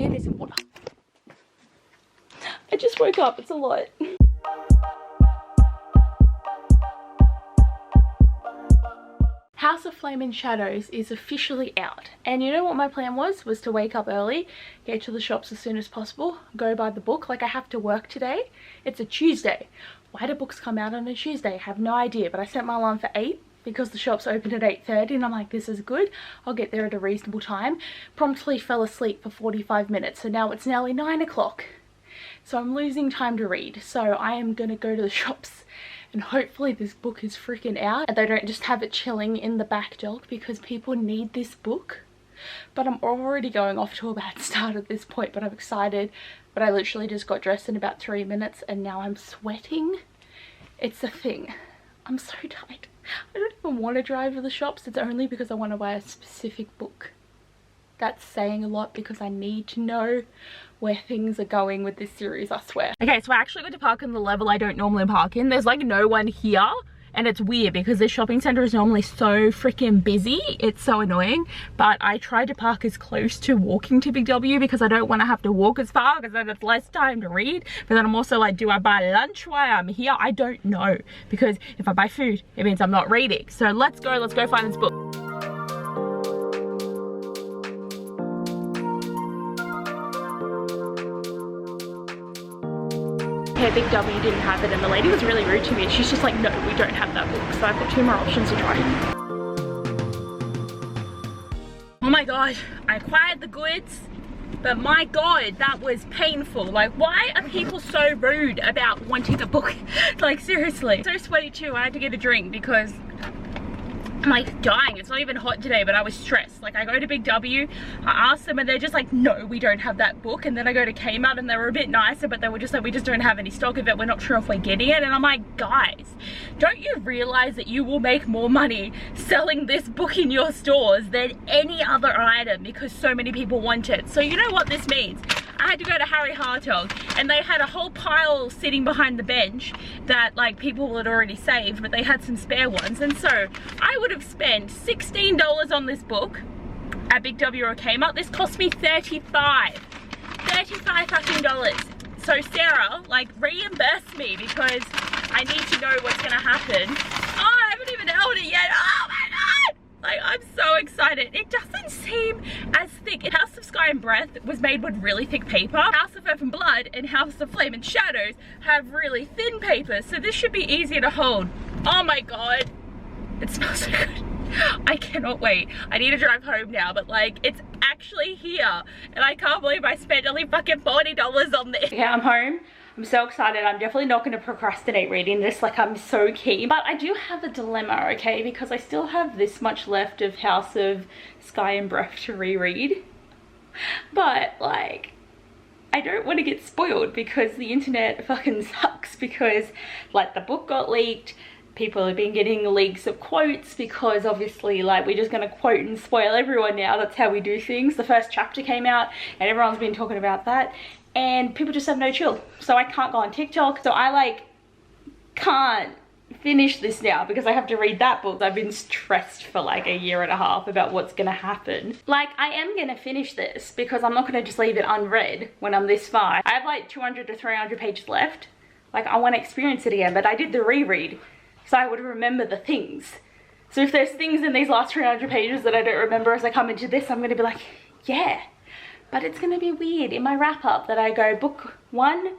mayonnaise and water. I just woke up, it's a lot. House of Flame and Shadows is officially out, and you know what my plan was to wake up early, get to the shops as soon as possible, go buy the book. Like, I have to work today. It's a Tuesday. Why do books come out on a Tuesday? I have no idea, but I set my alarm for 8 because the shops open at 8:30, and I'm like, this is good, I'll get there at a reasonable time. Promptly fell asleep for 45 minutes, so now it's nearly 9 o'clock, so I'm losing time to read. So I am gonna go to the shops and hopefully this book is freaking out and they don't just have it chilling in the back dock, because people need this book. But I'm already going off to a bad start at this point, but I'm excited. But I literally just got dressed in about 3 minutes and now I'm sweating. It's a thing. I'm so tired. I don't even want to drive to the shops. It's only because I want to buy a specific book. That's saying a lot because I need to know where things are going with this series, I swear. Okay, so I actually got to park in the level I don't normally park in. There's like no one here, and it's weird because this shopping center is normally so freaking busy. It's so annoying, but I tried to park as close to walking to Big W because I don't want to have to walk as far, because then it's less time to read. But then I'm also like, do I buy lunch while I'm here? I don't know, because if I buy food, it means I'm not reading. So let's go find this book. Big W didn't have it, and the lady was really rude to me, and she's just like, no, we don't have that book. So I've got 2 more options to try. Oh my god, I acquired the goods, but my god, that was painful. Like, why are people so rude about wanting a book? Like, seriously. So sweaty too. I had to get a drink because I'm like dying. It's not even hot today, but I was stressed. Like, I go to Big W, I ask them and they're just like, no, we don't have that book. And then I go to Kmart and they were a bit nicer, but they were just like, we just don't have any stock of it, we're not sure if we're getting it. And I'm like, guys, don't you realize that you will make more money selling this book in your stores than any other item, because so many people want it? So you know what this means? I had to go to Harry Hartog, and they had a whole pile sitting behind the bench that like people had already saved, but they had some spare ones. And so I would have spent $16 on this book at Big W or Kmart. This cost me $35 fucking dollars. So Sarah, like, reimburse me, because I need to know what's gonna happen. Oh, I haven't even held it yet. Oh my god! Like, I'm so excited. It doesn't seem as thick. House of Sky and Breath was made with really thick paper. House of Earth and Blood and House of Flame and Shadows have really thin paper, so this should be easier to hold. Oh my god. It smells so good. I cannot wait. I need to drive home now, but like, it's actually here. And I can't believe I spent only fucking $40 on this. Yeah, I'm home. I'm so excited. I'm definitely not going to procrastinate reading this. Like, I'm so keen. But I do have a dilemma, okay? Because I still have this much left of House of Sky and Breath to reread. But, like, I don't want to get spoiled because the internet fucking sucks. Because, like, the book got leaked. People have been getting leaks of quotes because obviously, like, we're just going to quote and spoil everyone now. That's how we do things. The first chapter came out and everyone's been talking about that. And people just have no chill. So I can't go on TikTok. So I like can't finish this now because I have to read that book. I've been stressed for like 1.5 years about what's gonna happen. Like, I am gonna finish this because I'm not gonna just leave it unread when I'm this far. I have like 200 to 300 pages left. Like, I want to experience it again, but I did the reread so I would remember the things. So if there's things in these last 300 pages that I don't remember as I come into this, I'm gonna be like, yeah. But it's gonna be weird in my wrap up that I go book 1,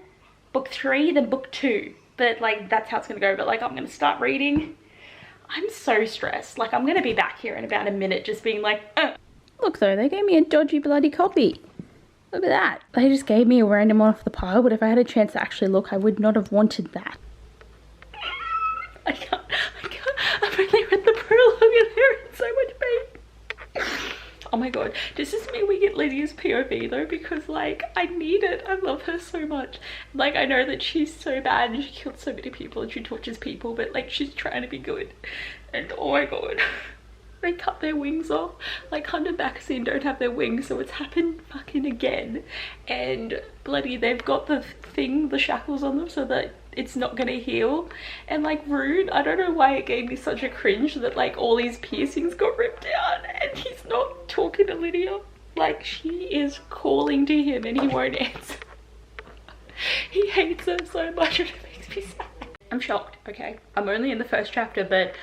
book 3, then book 2. But like, that's how it's gonna go. But like, I'm gonna start reading. I'm so stressed. Like, I'm gonna be back here in about a minute just being like, Look though, they gave me a dodgy bloody copy. Look at that. They just gave me a random one off the pile, but if I had a chance to actually look, I would not have wanted that. I can't. I've only read the prologue and they're in so much pain. Oh my god, does this mean we get Lydia's POV though? Because like, I need it. I love her so much. Like, I know that she's so bad and she killed so many people and she tortures people, but like, she's trying to be good. And oh my god, they cut their wings off. Like, Hunter Baxine don't have their wings, so it's happened fucking again. And bloody, they've got the thing, the shackles on them so that it's not gonna heal. And like, Rune, I don't know why it gave me such a cringe that like all these piercings got ripped out and he's not talking to Lydia. Like, she is calling to him and he won't answer. He hates her so much and it makes me sad. I'm shocked, okay? I'm only in the first chapter, but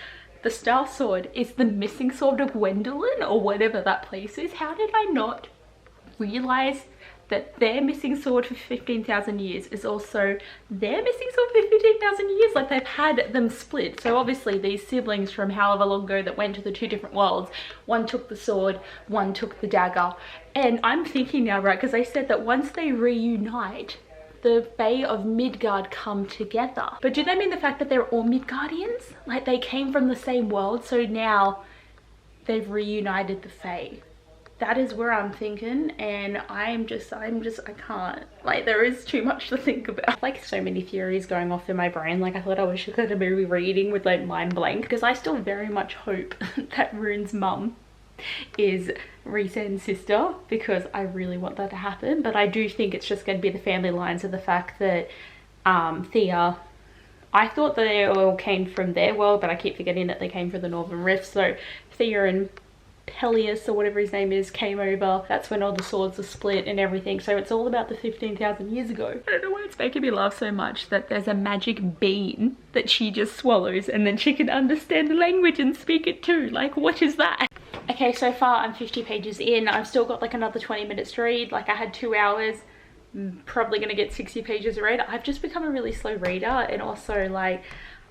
the Star Sword is the missing sword of Gwendolyn or whatever that place is. How did I not realize that their missing sword for 15,000 years is also their missing sword for 15,000 years? Like, they've had them split. So obviously these siblings from however long ago that went to the 2 different worlds, one took the sword, one took the dagger. And I'm thinking now, right, because they said that once they reunite, the Fae of Midgard come together. But do they mean the fact that they're all Midgardians? Like, they came from the same world, so now they've reunited the Fae. That is where I'm thinking, and I can't. Like, there is too much to think about. Like, so many theories going off in my brain. Like, I thought I was just gonna be reading with like mind blank, because I still very much hope that Rune's mum is Rhysand's sister, because I really want that to happen. But I do think it's just going to be the family lines of the fact that Thea, I thought that they all came from their world, but I keep forgetting that they came from the Northern Rift. So Thea and Peleus, or whatever his name is, came over. That's when all the swords are split and everything. So it's all about the 15,000 years ago. I don't know why it's making me laugh so much that there's a magic bean that she just swallows and then she can understand the language and speak it too. Like, what is that? Okay, so far I'm 50 pages in. I've still got like another 20 minutes to read. Like, I had 2 hours. I'm probably gonna get 60 pages read. I've just become a really slow reader, and also like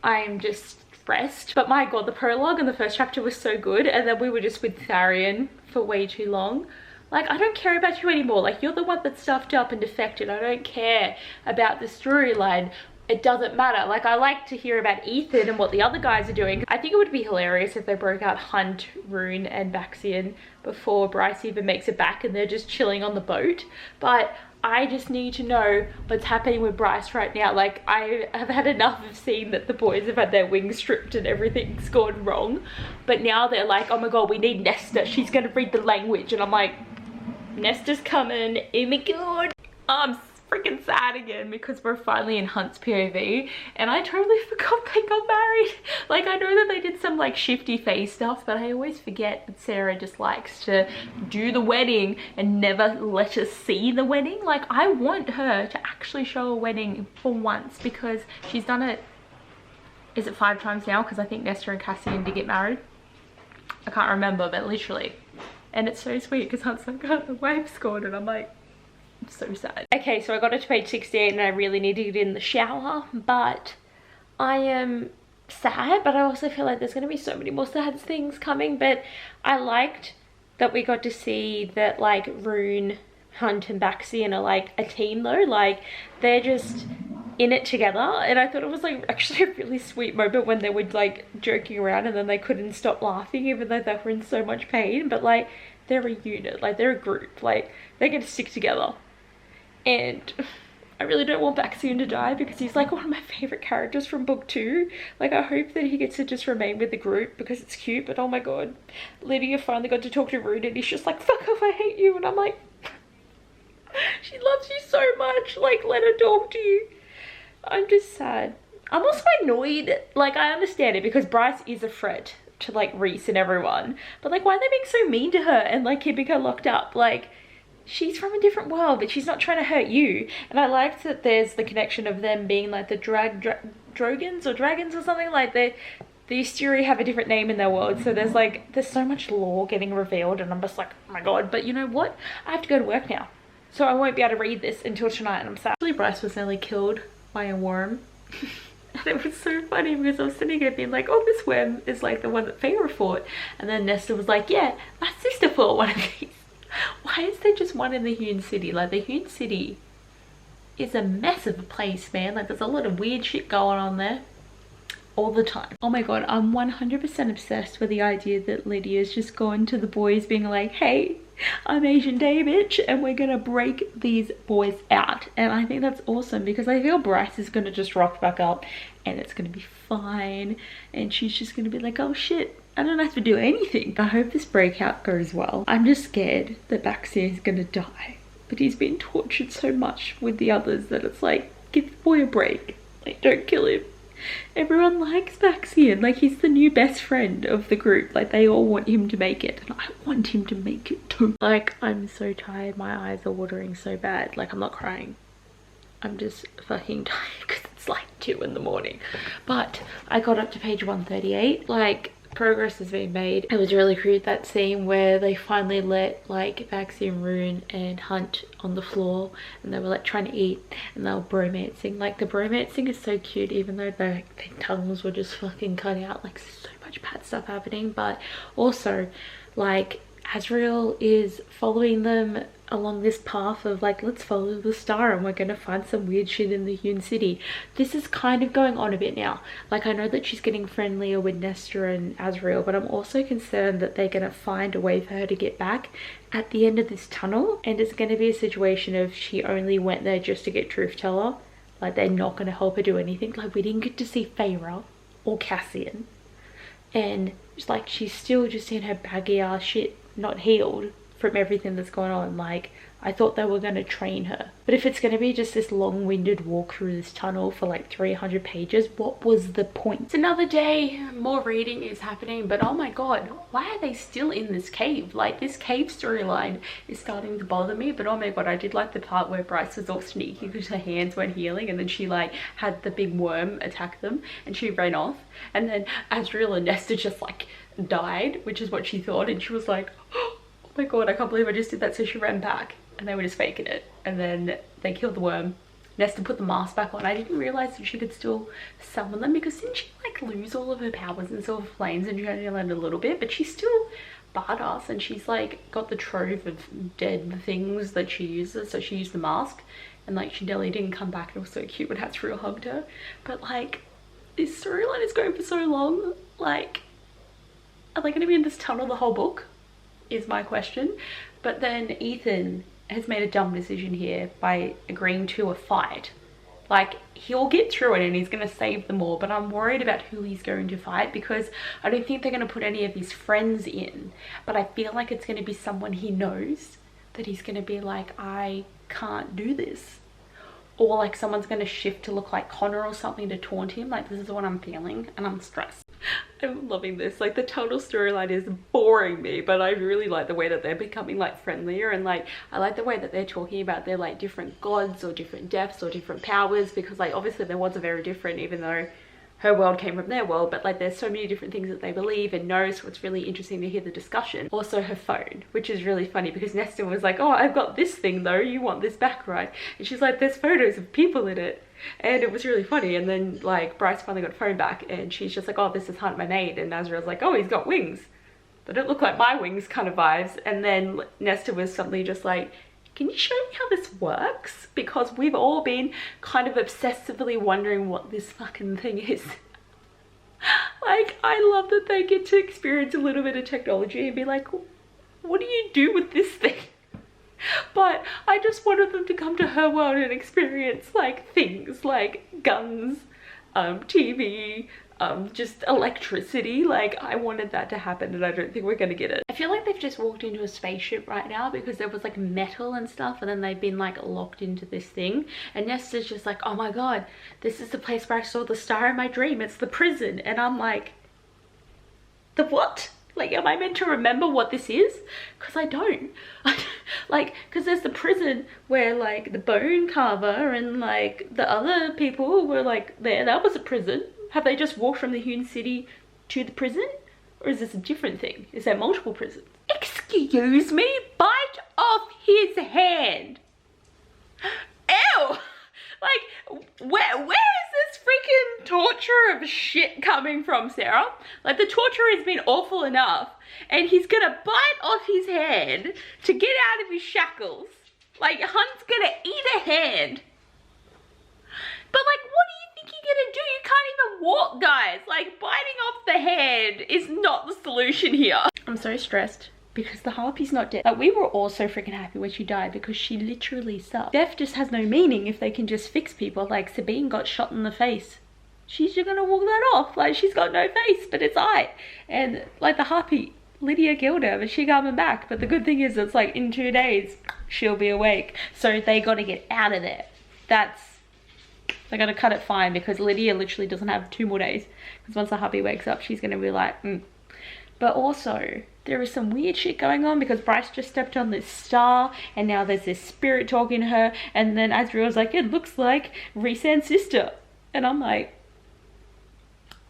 I'm just stressed. But my god, the prologue and the first chapter was so good, and then we were just with Tharian for way too long. Like, I don't care about you anymore. Like, you're the one that's stuffed up and defected. I don't care about the storyline. It doesn't matter. Like, I like to hear about Ethan and what the other guys are doing. I think it would be hilarious if they broke out Hunt, Rune and Baxian before Bryce even makes it back and they're just chilling on the boat. But I just need to know what's happening with Bryce right now. Like, I have had enough of seeing that the boys have had their wings stripped and everything's gone wrong. But now they're like, oh my god, we need Nesta. She's gonna read the language. And I'm like, Nesta's coming. Oh my god. I'm freaking sad again because we're finally in Hunt's POV, and I totally forgot they got married. Like, I know that they did some like shifty face stuff, but I always forget that Sarah just likes to do the wedding and never let us see the wedding. Like, I want her to actually show a wedding for once, because she's done it, is it 5 times now? Because I think Nesta and Cassian did get married. I can't remember, but literally. And it's so sweet because Hunt's like, oh, the wife's gone, and I'm like, I'm so sad. Okay, so I got it to page 16 and I really need to get in the shower, but I am sad, but I also feel like there's going to be so many more sad things coming. But I liked that we got to see that like Rune, Hunt and Baxian are like a team though. Like, they're just in it together, and I thought it was like actually a really sweet moment when they were like joking around and then they couldn't stop laughing even though they were in so much pain. But like, they're a unit, like they're a group, like they're gonna stick together. And I really don't want Baxian to die because he's like one of my favorite characters from book 2. Like, I hope that he gets to just remain with the group because it's cute. But oh my god, Lydia finally got to talk to Rune and he's just like, fuck off, I hate you. And I'm like, she loves you so much, like let her talk to you. I'm just sad. I'm also annoyed. Like, I understand it because Bryce is a threat to like Rhys and everyone, but like, why are they being so mean to her and like keeping her locked up? Like, she's from a different world, but she's not trying to hurt you. And I liked that there's the connection of them being like the dragons or something. Like, the Ysturi have a different name in their world, so there's so much lore getting revealed, and I'm just like, oh my god. But you know what, I have to go to work now, so I won't be able to read this until tonight, and I'm sad. Actually, Bryce was nearly killed by a worm. And it was so funny because I was sitting here being like, oh, this worm is like the one that Feyre fought, and then Nesta was like, yeah, my sister fought one of these. Why is there just one in the Hewn City? Like, the Hewn City is a mess of a place, man. Like, there's a lot of weird shit going on there all the time. Oh my god, I'm 100% obsessed with the idea that Lydia's just gone to the boys being like, hey, I'm Asian Day, bitch, and we're gonna break these boys out. And I think that's awesome because I feel Bryce is gonna just rock back up and it's gonna be fine, and she's just gonna be like, oh shit, I don't have to do anything. I hope this breakout goes well. I'm just scared that Baxian is gonna die, but he's been tortured so much with the others that it's like, give the boy a break. Like, don't kill him. Everyone likes Baxian. Like, he's the new best friend of the group. Like, they all want him to make it. And I want him to make it too. Like, I'm so tired. My eyes are watering so bad. Like, I'm not crying. I'm just fucking tired because it's like 2 in the morning. But I got up to page 138. Like, progress has been made. It was really cute, that scene where they finally let like Baxian, Rune and Hunt on the floor, and they were like trying to eat, and they were bromancing. Like, the bromancing is so cute, even though their tongues were just fucking cut out. Like, so much bad stuff happening. But also, like, Azrael is following them along this path of like, let's follow the star and we're gonna find some weird shit in the Hewn City. This is kind of going on a bit now. Like, I know that she's getting friendlier with Nesta and Azrael, but I'm also concerned that they're gonna find a way for her to get back at the end of this tunnel, and it's gonna be a situation of she only went there just to get Truth Teller. Like, they're not gonna help her do anything. Like, we didn't get to see Feyre or Cassian, and it's like she's still just in her baggy ass shit, not healed from everything that's going on. Like, I thought they were going to train her. But if it's going to be just this long-winded walk through this tunnel for like 300 pages, what was the point? It's another day, more reading is happening, but oh my god, why are they still in this cave? Like, this cave storyline is starting to bother me. But oh my god, I did like the part where Bryce was all sneaky because her hands weren't healing, and then she like had the big worm attack them and she ran off, and then Azrael and Nesta just like died, which is what she thought, and she was like, oh my god, I can't believe I just did that. So she ran back, and they were just faking it, and then they killed the worm. Nesta put the mask back on. I didn't realize that she could still summon them, because didn't she like lose all of her powers in Silver Flames, and she only learned a little bit? But she's still badass, and she's like got the trove of dead things that she uses. So she used the mask, and like she nearly didn't come back. It was so cute when Azrael hugged her. But like, this storyline is going for so long. Like, are they going to be in this tunnel the whole book is my question. But then Ethan has made a dumb decision here by agreeing to a fight. Like, he'll get through it and he's going to save them all, but I'm worried about who he's going to fight, because I don't think they're going to put any of his friends in, but I feel like it's going to be someone he knows that he's going to be like, I can't do this. Or like someone's going to shift to look like Connor or something to taunt him. Like, this is what I'm feeling, and I'm stressed. I'm loving this. Like, the total storyline is boring me, but I really like the way that they're becoming like friendlier, and like I like the way that they're talking about their like different gods or different depths or different powers, because like obviously their worlds are very different, even though her world came from their world, but like there's so many different things that they believe and know. So it's really interesting to hear the discussion. Also her phone, which is really funny, because Nesta was like, oh, I've got this thing though, you want this back, right? And she's like, there's photos of people in it. And it was really funny. And then like Bryce finally got a phone back, and she's just like, oh, this is Hunt, my maid. And Azrael's like, oh, he's got wings. They don't look like my wings, kind of vibes. And then Nesta was suddenly just like, can you show me how this works? Because we've all been kind of obsessively wondering what this fucking thing is. Like, I love that they get to experience a little bit of technology and be like, what do you do with this thing? But I just wanted them to come to her world and experience like things like guns, TV, just electricity. Like, I wanted that to happen, and I don't think we're gonna get it. I feel like they've just walked into a spaceship right now, because there was like metal and stuff, and then they've been like locked into this thing, and Nesta's just like, oh my god, this is the place where I saw the star in my dream, it's the prison. And I'm like, the what? Like, am I meant to remember what this is? Because I don't. Like, because there's the prison where like the bone carver and like the other people were like there. That was a prison. Have they just walked from the Hewn City to the prison? Or is this a different thing? Is there multiple prisons? Excuse me? Bite off his hand. Ew! Like, where is this freaking torture of shit coming from, Sarah? Like, the torture has been awful enough, and he's gonna bite off his hand to get out of his shackles. Like, Hunt's gonna eat a hand. But like, what do you think you're gonna do? You can't even walk, guys. Like, biting off the hand is not the solution here. I'm so stressed because the Harpy's not dead. Like, we were all so freaking happy when she died, because she literally sucked. Death just has no meaning if they can just fix people. Like, Sabine got shot in the face. She's just gonna walk that off. Like, she's got no face, but it's eye. And like the Harpy, Lydia killed her, but she coming back. But the good thing is, it's like in 2 days, she'll be awake. So they gotta get out of there. That's They're gonna cut it fine because Lydia literally doesn't have 2 more days. Because once the hubby wakes up, she's gonna be like, But also, there is some weird shit going on because Bryce just stepped on this star and now there's this spirit talking to her. And then Azriel's like, it looks like Rhysand's sister. And I'm like,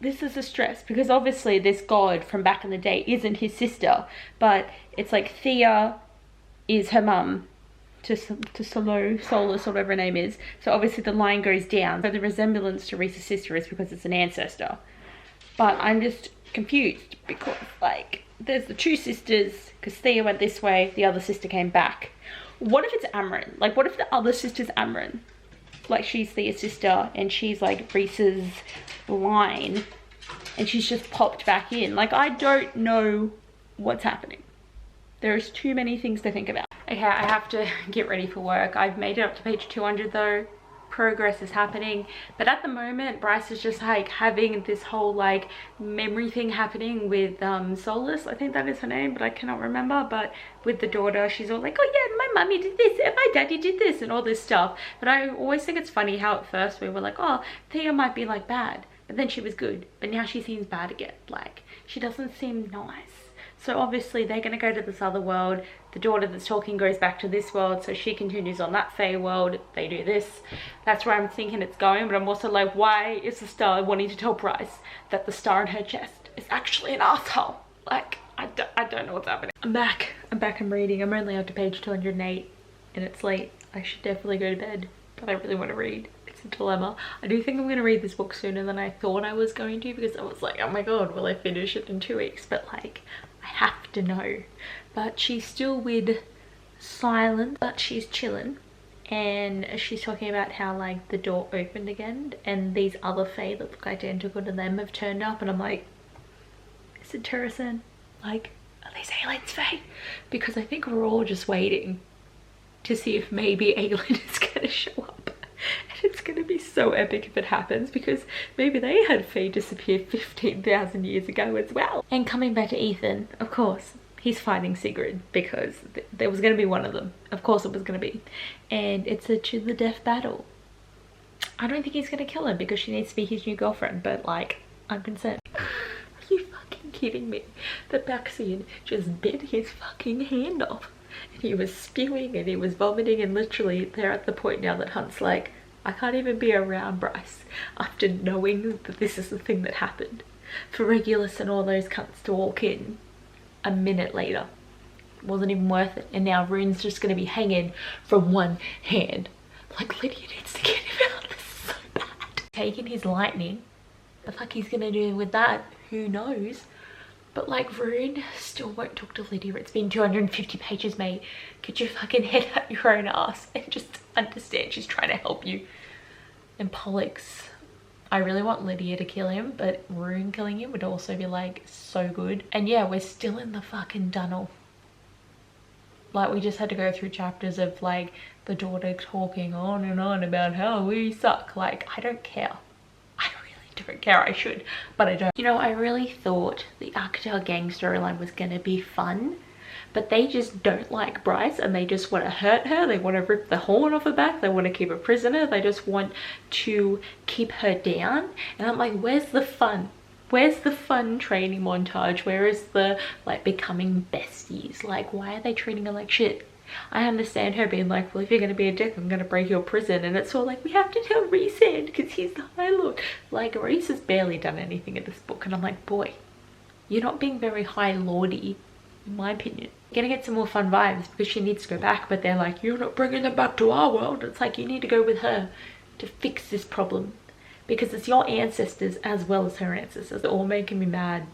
this is a stress because obviously this god from back in the day isn't his sister. But it's like Thea is her mum to Solus, or whatever her name is. So obviously the line goes down. So the resemblance to Rhys's sister is because it's an ancestor. But I'm just confused because like there's the 2 sisters because Thea went this way, the other sister came back. What if it's Amren? Like what if the other sister's Amren? Like she's Thea's sister and she's like Rhys's line and she's just popped back in. Like I don't know what's happening. There's too many things to think about. Okay, I have to get ready for work. I've made it up to page 200 though. Progress is happening, but at the moment Bryce is just like having this whole like memory thing happening with Solus, I think that is her name, but I cannot remember. But with the daughter, she's all like, oh yeah, my mummy did this and my daddy did this and all this stuff. But I always think it's funny how at first we were like, oh, Thea might be like bad, but then she was good, but now she seems bad again. Like she doesn't seem nice. So obviously they're going to go to this other world. The daughter that's talking goes back to this world, so she continues on that Fae world. They do this. That's where I'm thinking it's going, but I'm also like, why is the star wanting to tell Bryce that the star in her chest is actually an asshole? Like, I don't know what's happening. I'm back, I'm reading. I'm only up to page 208 and it's late. I should definitely go to bed, but I really want to read. It's a dilemma. I do think I'm going to read this book sooner than I thought I was going to because I was like, oh my god, will I finish it in 2 weeks? But like, I have to know. But she's still with Silence, but she's chilling and she's talking about how like the door opened again and these other Fae that look identical to them have turned up, and I'm like, is it Terrasen? Like, are these aliens Fae? Because I think we're all just waiting to see if maybe Aelin is gonna show up. And it's gonna be so epic if it happens, because maybe they had Fae disappear 15,000 years ago as well. And coming back to Ethan, of course, he's fighting Sigrid because there was gonna be one of them. Of course it was gonna be. And it's a to the death battle. I don't think he's gonna kill her because she needs to be his new girlfriend, but like, I'm concerned. Are you fucking kidding me? The Baxian just bit his fucking hand off. And he was spewing and he was vomiting, and literally they're at the point now that Hunt's like, I can't even be around Bryce after knowing that this is the thing that happened. For Regulus and all those cunts to walk in a minute later wasn't even worth it, and now Rune's just going to be hanging from one hand. Like, Lydia needs to get him out. This is so bad. Taking his lightning, the fuck he's going to do with that, who knows. But like, Rune still won't talk to Lydia. It's been 250 pages, mate. Get your fucking head out your own ass and just understand she's trying to help you. And Pollux, I really want Lydia to kill him, but Rune killing him would also be like so good. And yeah, we're still in the fucking tunnel. Like, we just had to go through chapters of like the daughter talking on and on about how we suck. Like, I don't care. Don't care. I should, but I don't. You know, I really thought the Archdale gang storyline was gonna be fun, but they just don't like Bryce and they just want to hurt her. They want to rip the horn off her back. They want to keep her prisoner. They just want to keep her down. And I'm like, where's the fun? Where's the fun training montage? Where is the like becoming besties? Like, why are they treating her like shit? I understand her being like, well, if you're going to be a dick, I'm going to break your prison. And it's all like, we have to tell Rhysand because he's the High Lord. Like, Rhys has barely done anything in this book. And I'm like, boy, you're not being very High Lordy, in my opinion. You're going to get some more fun vibes because she needs to go back. But they're like, you're not bringing them back to our world. It's like, you need to go with her to fix this problem. Because it's your ancestors as well as her ancestors. They're all making me mad.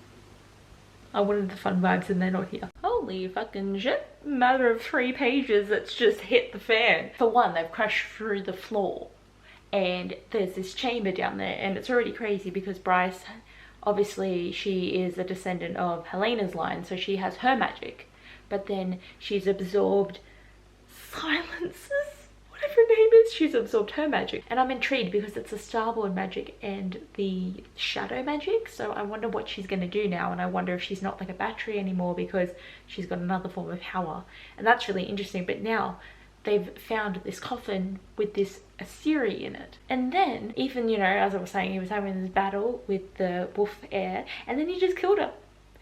I wanted the fun vibes and they're not here. Holy fucking shit. Matter of 3 pages, it's just hit the fan. For one, they've crashed through the floor and there's this chamber down there, and it's already crazy because Bryce, obviously she is a descendant of Helena's line, so she has her magic, but then she's absorbed Silence's, whatever her name is, she's absorbed her magic. And I'm intrigued because it's the Starboard magic and the shadow magic, so I wonder what she's going to do now. And I wonder if she's not like a battery anymore because she's got another form of power, and that's really interesting. But now they've found this coffin with this Assyri in it. And then even, you know, as I was saying, he was having this battle with the wolf heir, and then he just killed her.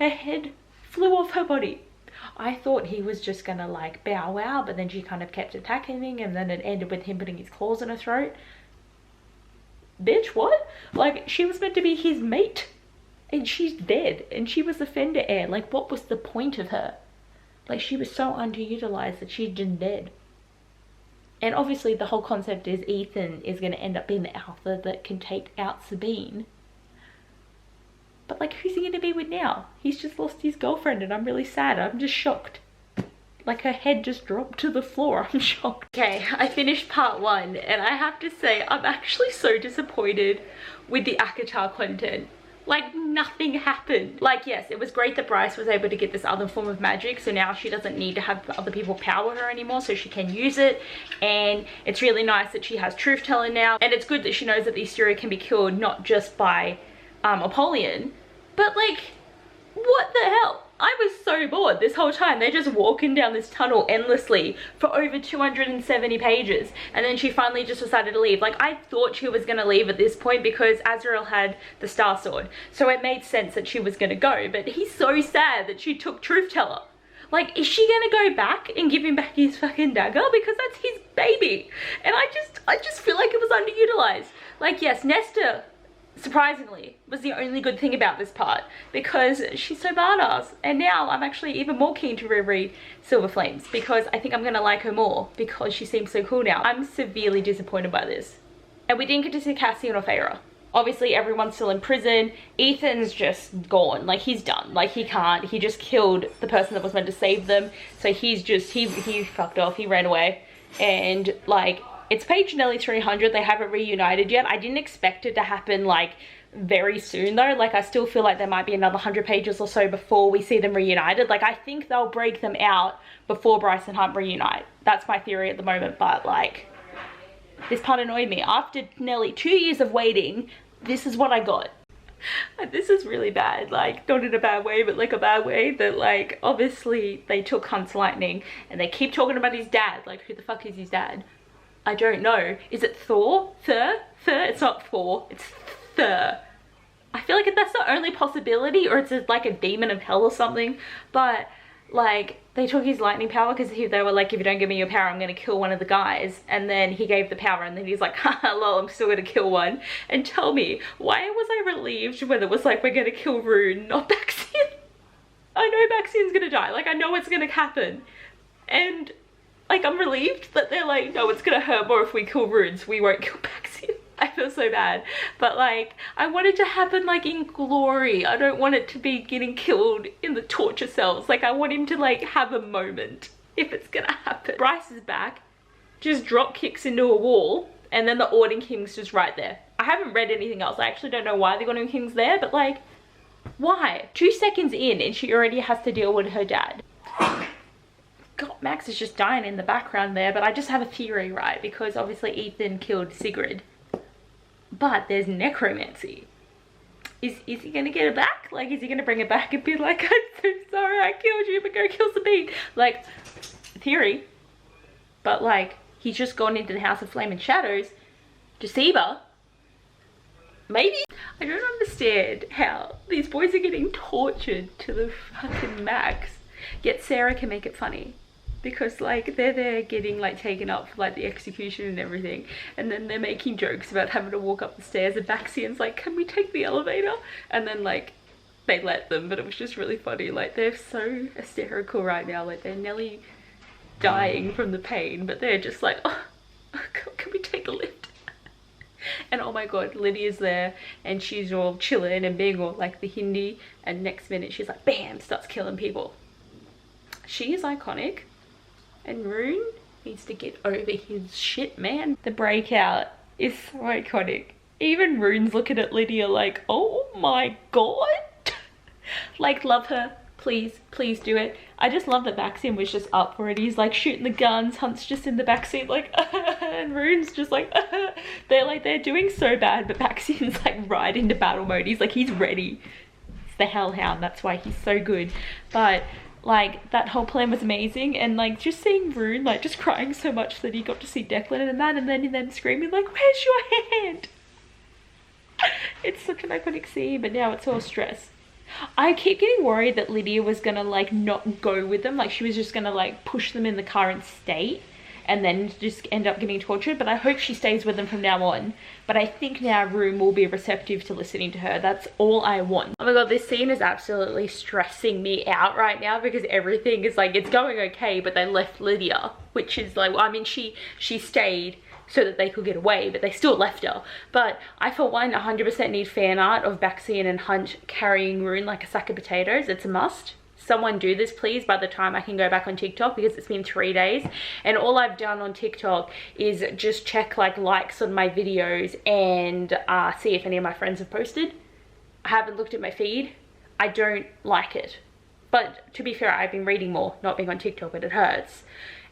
Her head flew off her body. I thought he was just gonna like bow wow, but then she kind of kept attacking him, and then it ended with him putting his claws in her throat. Bitch, what? Like, she was meant to be his mate, and she's dead, and she was the Fender heir. Like, what was the point of her? Like, she was so underutilized that she's just dead. And obviously the whole concept is Ethan is going to end up being the alpha that can take out Sabine. But like, who's he going to be with now? He's just lost his girlfriend, and I'm really sad. I'm just shocked. Like, her head just dropped to the floor. I'm shocked. Okay, I finished part 1, and I have to say I'm actually so disappointed with the ACOTAR content. Like, nothing happened. Like, yes, it was great that Bryce was able to get this other form of magic, so now she doesn't need to have other people power her anymore, so she can use it. And it's really nice that she has truth telling now, and it's good that she knows that the Assyri can be killed not just by Apollyon, but like, what the hell? I was so bored this whole time. They're just walking down this tunnel endlessly for over 270 pages. And then she finally just decided to leave. Like, I thought she was going to leave at this point because Azrael had the Star Sword. So it made sense that she was going to go. But he's so sad that she took Truth Teller. Like, is she going to go back and give him back his fucking dagger? Because that's his baby. And I just feel like it was underutilized. Like, yes, Nesta, surprisingly, was the only good thing about this part, because she's so badass. And now I'm actually even more keen to reread Silver Flames, because I think I'm gonna like her more because she seems so cool now. I'm severely disappointed by this. And we didn't get to see Cassian or Feyre. Obviously everyone's still in prison. Ethan's just gone. Like, he's done. Like, he can't. He just killed the person that was meant to save them. So he's just, he fucked off. He ran away. And like, it's page nearly 300. They haven't reunited yet. I didn't expect it to happen like very soon though. Like, I still feel like there might be another 100 pages or so before we see them reunited. Like, I think they'll break them out before Bryce and Hunt reunite. That's my theory at the moment. But like, this part annoyed me. After nearly 2 years of waiting, this is what I got. And this is really bad. Like, not in a bad way, but like a bad way, that like, obviously they took Hunt's lightning and they keep talking about his dad. Like, who the fuck is his dad? I don't know. Is it Thor? Thur? It's not Thor. It's Thur. I feel like that's the only possibility, or it's like a demon of hell or something. But like, they took his lightning power because they were like, if you don't give me your power, I'm going to kill one of the guys. And then he gave the power, and then he's like, haha, lol, I'm still going to kill one. And tell me, why was I relieved when it was like, we're going to kill Rune, not Baxian? I know Baxian's going to die. Like, I know what's going to happen. And like, I'm relieved that they're like, no, it's gonna hurt more if we kill Rune, so we won't kill Baxian. I feel so bad. But like, I want it to happen like in glory. I don't want it to be getting killed in the torture cells. Like, I want him to like have a moment, if it's gonna happen. Bryce is back, just drop kicks into a wall, and then the Ording King's just right there. I haven't read anything else. I actually don't know why the Ording King's there, but like, why? 2 seconds in and she already has to deal with her dad. God, Max is just dying in the background there, but I just have a theory, right? Because obviously Ethan killed Sigrid, but there's necromancy. Is he gonna get it back? Like, is he gonna bring it back and be like, I'm so sorry I killed you, but go kill Sabine? Like, theory. But like, he's just gone into the House of Flame and Shadows. Deceiver? Maybe? I don't understand how these boys are getting tortured to the fucking max, yet Sarah can make it funny. Because like, they're there getting like taken up for like the execution and everything, and then they're making jokes about having to walk up the stairs, and Baxian's like, can we take the elevator? And then like, they let them, but it was just really funny. Like, they're so hysterical right now. Like, they're nearly dying from the pain, but they're just like, oh, can we take the lift? And oh my god, Lydia's there and she's all chilling and being all like the Hindi, and next minute she's like, bam, starts killing people. She is iconic, and Rune needs to get over his shit, man. The breakout is so iconic. Even Rune's looking at Lydia like, oh my god. Like, love her. Please, please do it. I just love that Baxian was just up for it. He's like shooting the guns, Hunt's just in the backseat like, and Rune's just like, they're doing so bad, but Baxian's like right into battle mode. He's like, he's ready. It's the Hellhound, that's why he's so good. But Like, that whole plan was amazing, and like just seeing Rune like just crying so much that he got to see Declan and that, and then them screaming like, where's your hand? It's such an iconic scene, but now it's all stress. I keep getting worried that Lydia was gonna like not go with them, like she was just gonna like push them in the car and stay and then just end up getting tortured, but I hope she stays with them from now on. But I think now Rune will be receptive to listening to her. That's all I want. Oh my god, this scene is absolutely stressing me out right now because everything is like, it's going okay, but they left Lydia, which is like, I mean, she stayed so that they could get away, but they still left her. But I, for one, 100% need fan art of Baxian and Hunt carrying Rune like a sack of potatoes. It's a must. Someone do this please by the time I can go back on TikTok, because it's been 3 days and all I've done on TikTok is just check like likes on my videos and see if any of my friends have posted. I haven't looked at my feed. I don't like it. But to be fair, I've been reading more, not being on TikTok, but it hurts.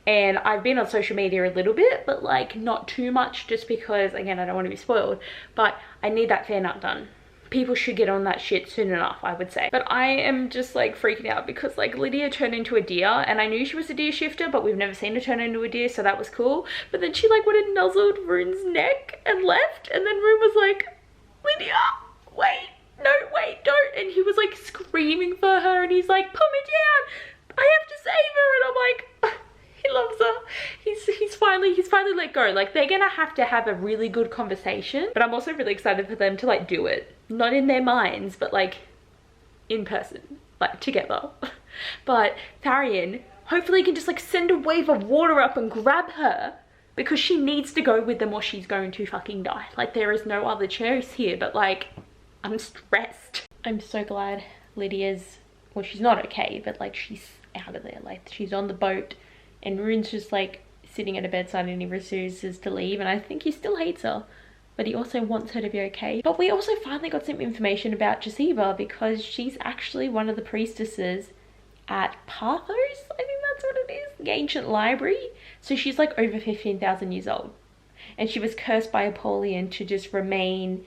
And I've been on social media a little bit, but like not too much, just because again I don't want to be spoiled, but I need that fan art done. People should get on that shit soon enough, I would say. But I am just like freaking out because like Lydia turned into a deer, and I knew she was a deer shifter, but we've never seen her turn into a deer, so that was cool. But then she like went and nuzzled Rune's neck and left, and then Rune was like, Lydia, wait, no, wait, don't. And he was like screaming for her, and he's like, put me down, I have to save her. And I'm like, he loves her. He's finally let go. Like, they're gonna have to have a really good conversation, but I'm also really excited for them to like do it, not in their minds, but like in person, like together. But Tharian hopefully can just like send a wave of water up and grab her, because she needs to go with them or she's going to fucking die. Like, there is no other choice here. But like, I'm stressed. I'm so glad Lydia's, well, she's not okay, but like she's out of there. Like, she's on the boat and Rune's just like sitting at a bedside and he refuses to leave, and I think he still hates her, but he also wants her to be okay. But we also finally got some information about Jasiva, because she's actually one of the priestesses at Pathos, I think that's what it is, the ancient library. So she's like over 15,000 years old, and she was cursed by Apollyon to just remain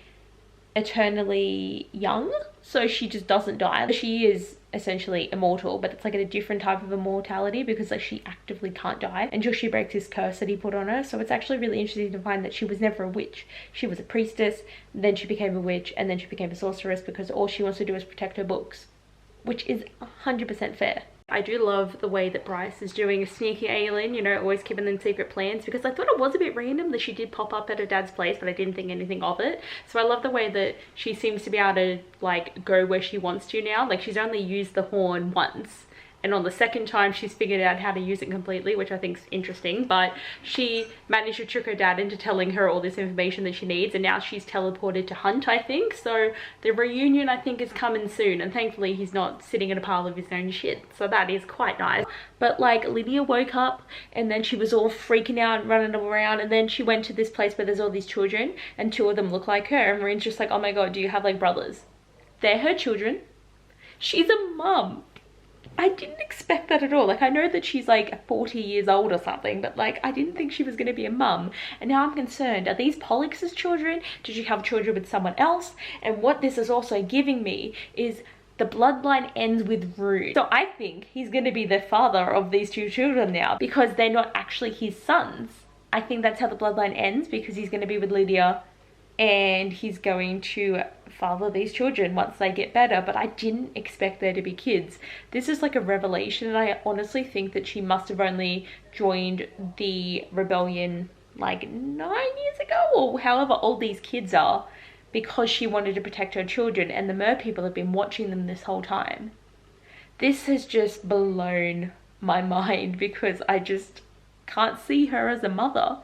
eternally young, so she just doesn't die. She is essentially immortal, but it's like a different type of immortality, because like she actively can't die until she breaks this curse that he put on her. So it's actually really interesting to find that she was never a witch. She was a priestess, then she became a witch, and then she became a sorceress, because all she wants to do is protect her books, which is 100% fair. I do love the way that Bryce is doing a sneaky alien, you know, always keeping them secret plans, because I thought it was a bit random that she did pop up at her dad's place, but I didn't think anything of it. So I love the way that she seems to be able to like go where she wants to now. Like, she's only used the horn once, and on the second time she's figured out how to use it completely, which I think is interesting. But she managed to trick her dad into telling her all this information that she needs, and now she's teleported to Hunt, I think. So the reunion, I think, is coming soon, and thankfully he's not sitting in a pile of his own shit, so that is quite nice. But like, Lydia woke up and then she was all freaking out and running around, and then she went to this place where there's all these children and 2 of them look like her, and Marine's just like, oh my god, do you have like brothers? They're her children. She's a mum. I didn't expect that at all. Like, I know that she's like 40 years old or something, but like, I didn't think she was going to be a mum. And now I'm concerned, are these Pollux' children? Did she have children with someone else? And what this is also giving me is the bloodline ends with Rune. So I think he's going to be the father of these 2 children now, because they're not actually his sons. I think that's how the bloodline ends, because he's going to be with Lydia and he's going to father these children once they get better. But I didn't expect there to be kids. This is like a revelation, and I honestly think that she must have only joined the rebellion like 9 years ago, or however old these kids are, because she wanted to protect her children, and the mer people have been watching them this whole time. This has just blown my mind, because I just can't see her as a mother,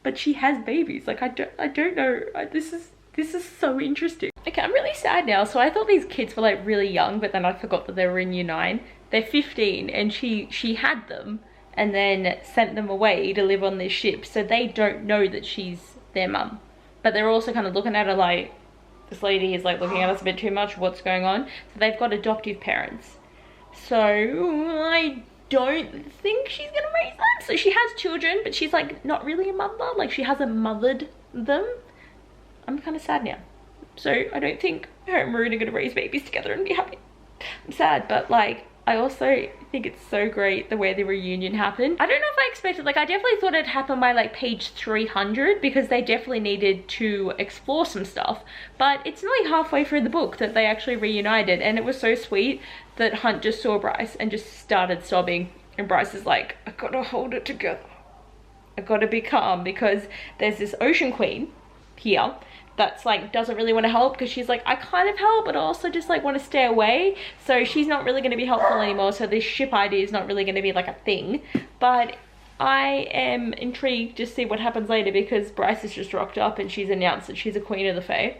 but she has babies. Like, I don't know. This is so interesting. Okay, I'm really sad now. So I thought these kids were like really young, but then I forgot that they were in year 9. They're 15, and she had them and then sent them away to live on this ship, so they don't know that she's their mum. But they're also kind of looking at her like, this lady is like looking at us a bit too much, what's going on? So they've got adoptive parents. So I don't think she's gonna raise them. So she has children, but she's like not really a mother. Like, she hasn't mothered them. I'm kind of sad now. So I don't think her and Maroon are gonna raise babies together and be happy. I'm sad, but like, I also think it's so great the way the reunion happened. I don't know if I expected, like I definitely thought it'd happen by like page 300 because they definitely needed to explore some stuff, but it's nearly halfway through the book that they actually reunited, and it was so sweet that Hunt just saw Bryce and just started sobbing, and Bryce is like, I gotta hold it together. I gotta be calm, because there's this Ocean Queen here that's like doesn't really want to help, because she's like, I kind of help but I also just like want to stay away, so she's not really going to be helpful anymore, so this ship idea is not really going to be like a thing. But I am intrigued to see what happens later, because Bryce has just rocked up and she's announced that she's a queen of the Fae,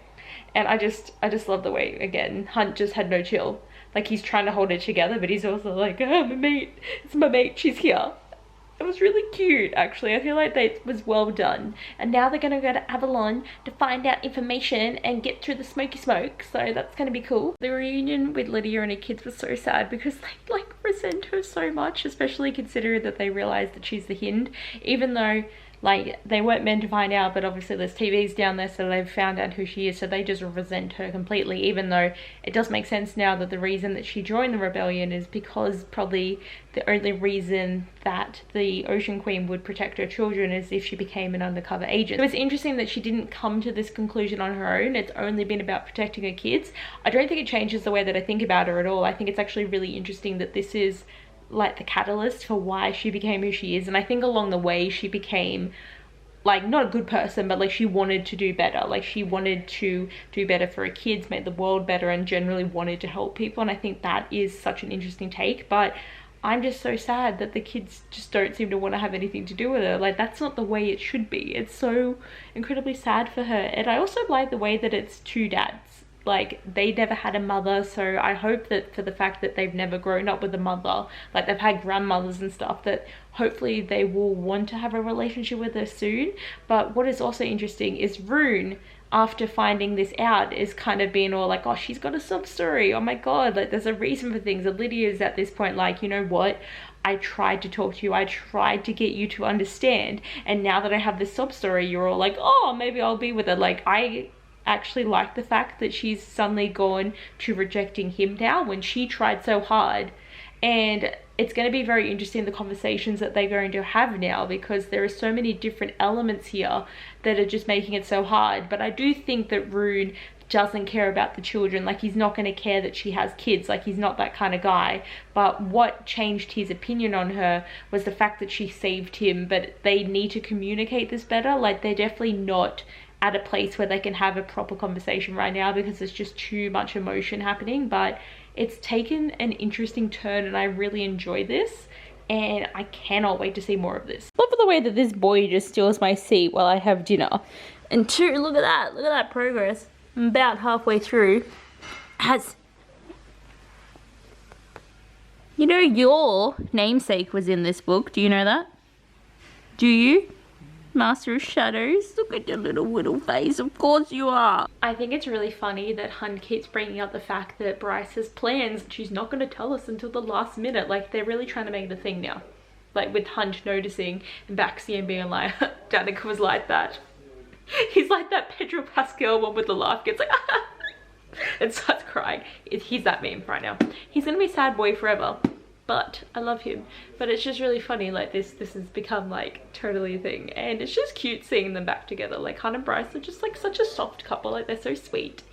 and I just love the way, again, Hunt just had no chill. Like, he's trying to hold it together, but he's also like, oh, my mate, it's my mate, she's here. It was really cute, actually. I feel like that was well done. And now they're gonna go to Avalon to find out information and get through the smoky smoke, so that's gonna be cool. The reunion with Lydia and her kids was so sad because they like resent her so much, especially considering that they realized that she's the Hind, even though like they weren't meant to find out, but obviously there's TVs down there, so they've found out who she is, so they just resent her completely, even though it does make sense now that the reason that she joined the rebellion is because probably the only reason that the Ocean Queen would protect her children is if she became an undercover agent. So it's interesting that she didn't come to this conclusion on her own. It's only been about protecting her kids. I don't think it changes the way that I think about her at all. I think it's actually really interesting that this is like the catalyst for why she became who she is, and I think along the way she became like not a good person, but like she wanted to do better, like she wanted to do better for her kids, make the world better, and generally wanted to help people. And I think that is such an interesting take, but I'm just so sad that the kids just don't seem to want to have anything to do with her. Like, that's not the way it should be. It's so incredibly sad for her. And I also like the way that it's two dads. Like, they never had a mother, so I hope that for the fact that they've never grown up with a mother, like they've had grandmothers and stuff, that hopefully they will want to have a relationship with her soon. But what is also interesting is Rune, after finding this out, is kind of being all like, oh, she's got a sub story, oh my god, like there's a reason for things. And Lydia's at this point like, you know what, I tried to talk to you, I tried to get you to understand, and now that I have this sub story, you're all like, oh, maybe I'll be with it. Like, I actually like the fact that she's suddenly gone to rejecting him now when she tried so hard. And it's going to be very interesting, the conversations that they're going to have now, because there are so many different elements here that are just making it so hard. But I do think that Rune doesn't care about the children. Like, he's not going to care that she has kids, like he's not that kind of guy. But what changed his opinion on her was the fact that she saved him. But they need to communicate this better. Like, they're definitely not at a place where they can have a proper conversation right now, because there's just too much emotion happening. But it's taken an interesting turn and I really enjoy this, and I cannot wait to see more of this. Love the way that this boy just steals my seat while I have dinner. And two, look at that progress. I'm about halfway through. You know, your namesake was in this book. Do you know that? Do you? Master of Shadows. Look at your little face. Of course you are. I think it's really funny that Hunt keeps bringing up the fact that Bryce has plans she's not going to tell us until the last minute. Like, they're really trying to make the thing now. Like, with Hunt noticing and Baxi and being like, Danica was like that. He's like that Pedro Pascal one with the laugh. Gets like, and starts crying. He's that meme right now. He's going to be sad boy forever. But I love him. But it's just really funny, like this has become like totally a thing, and it's just cute seeing them back together. Like, Hunt and Bryce are just like such a soft couple. Like, they're so sweet,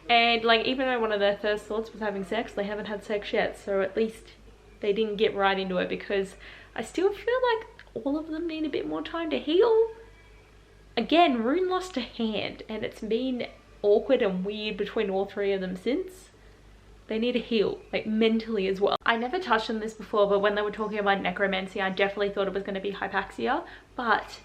and like even though one of their first thoughts was having sex, they haven't had sex yet, so at least they didn't get right into it, because I still feel like all of them need a bit more time to heal. Again, Rune lost a hand, and it's been awkward and weird between all three of them since. They need to heal, like mentally as well. I never touched on this before, but when they were talking about necromancy, I definitely thought it was going to be Hypaxia, but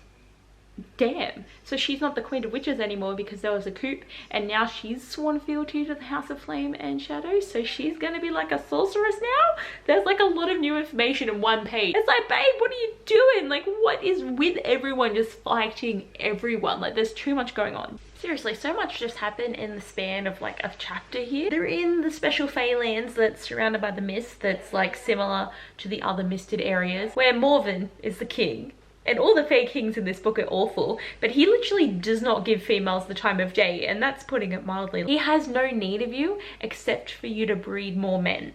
damn. So she's not the Queen of Witches anymore because there was a coup, and now she's sworn fealty to the House of Flame and Shadow, so she's going to be like a sorceress now? There's like a lot of new information in one page. It's like, babe, what are you doing? Like, what is with everyone just fighting everyone? Like, there's too much going on. Seriously, so much just happened in the span of like a chapter here. They're in the special Fey lands that's surrounded by the mist, that's like similar to the other misted areas, where Morven is the king. And all the Fey kings in this book are awful, but he literally does not give females the time of day, and that's putting it mildly. He has no need of you except for you to breed more men.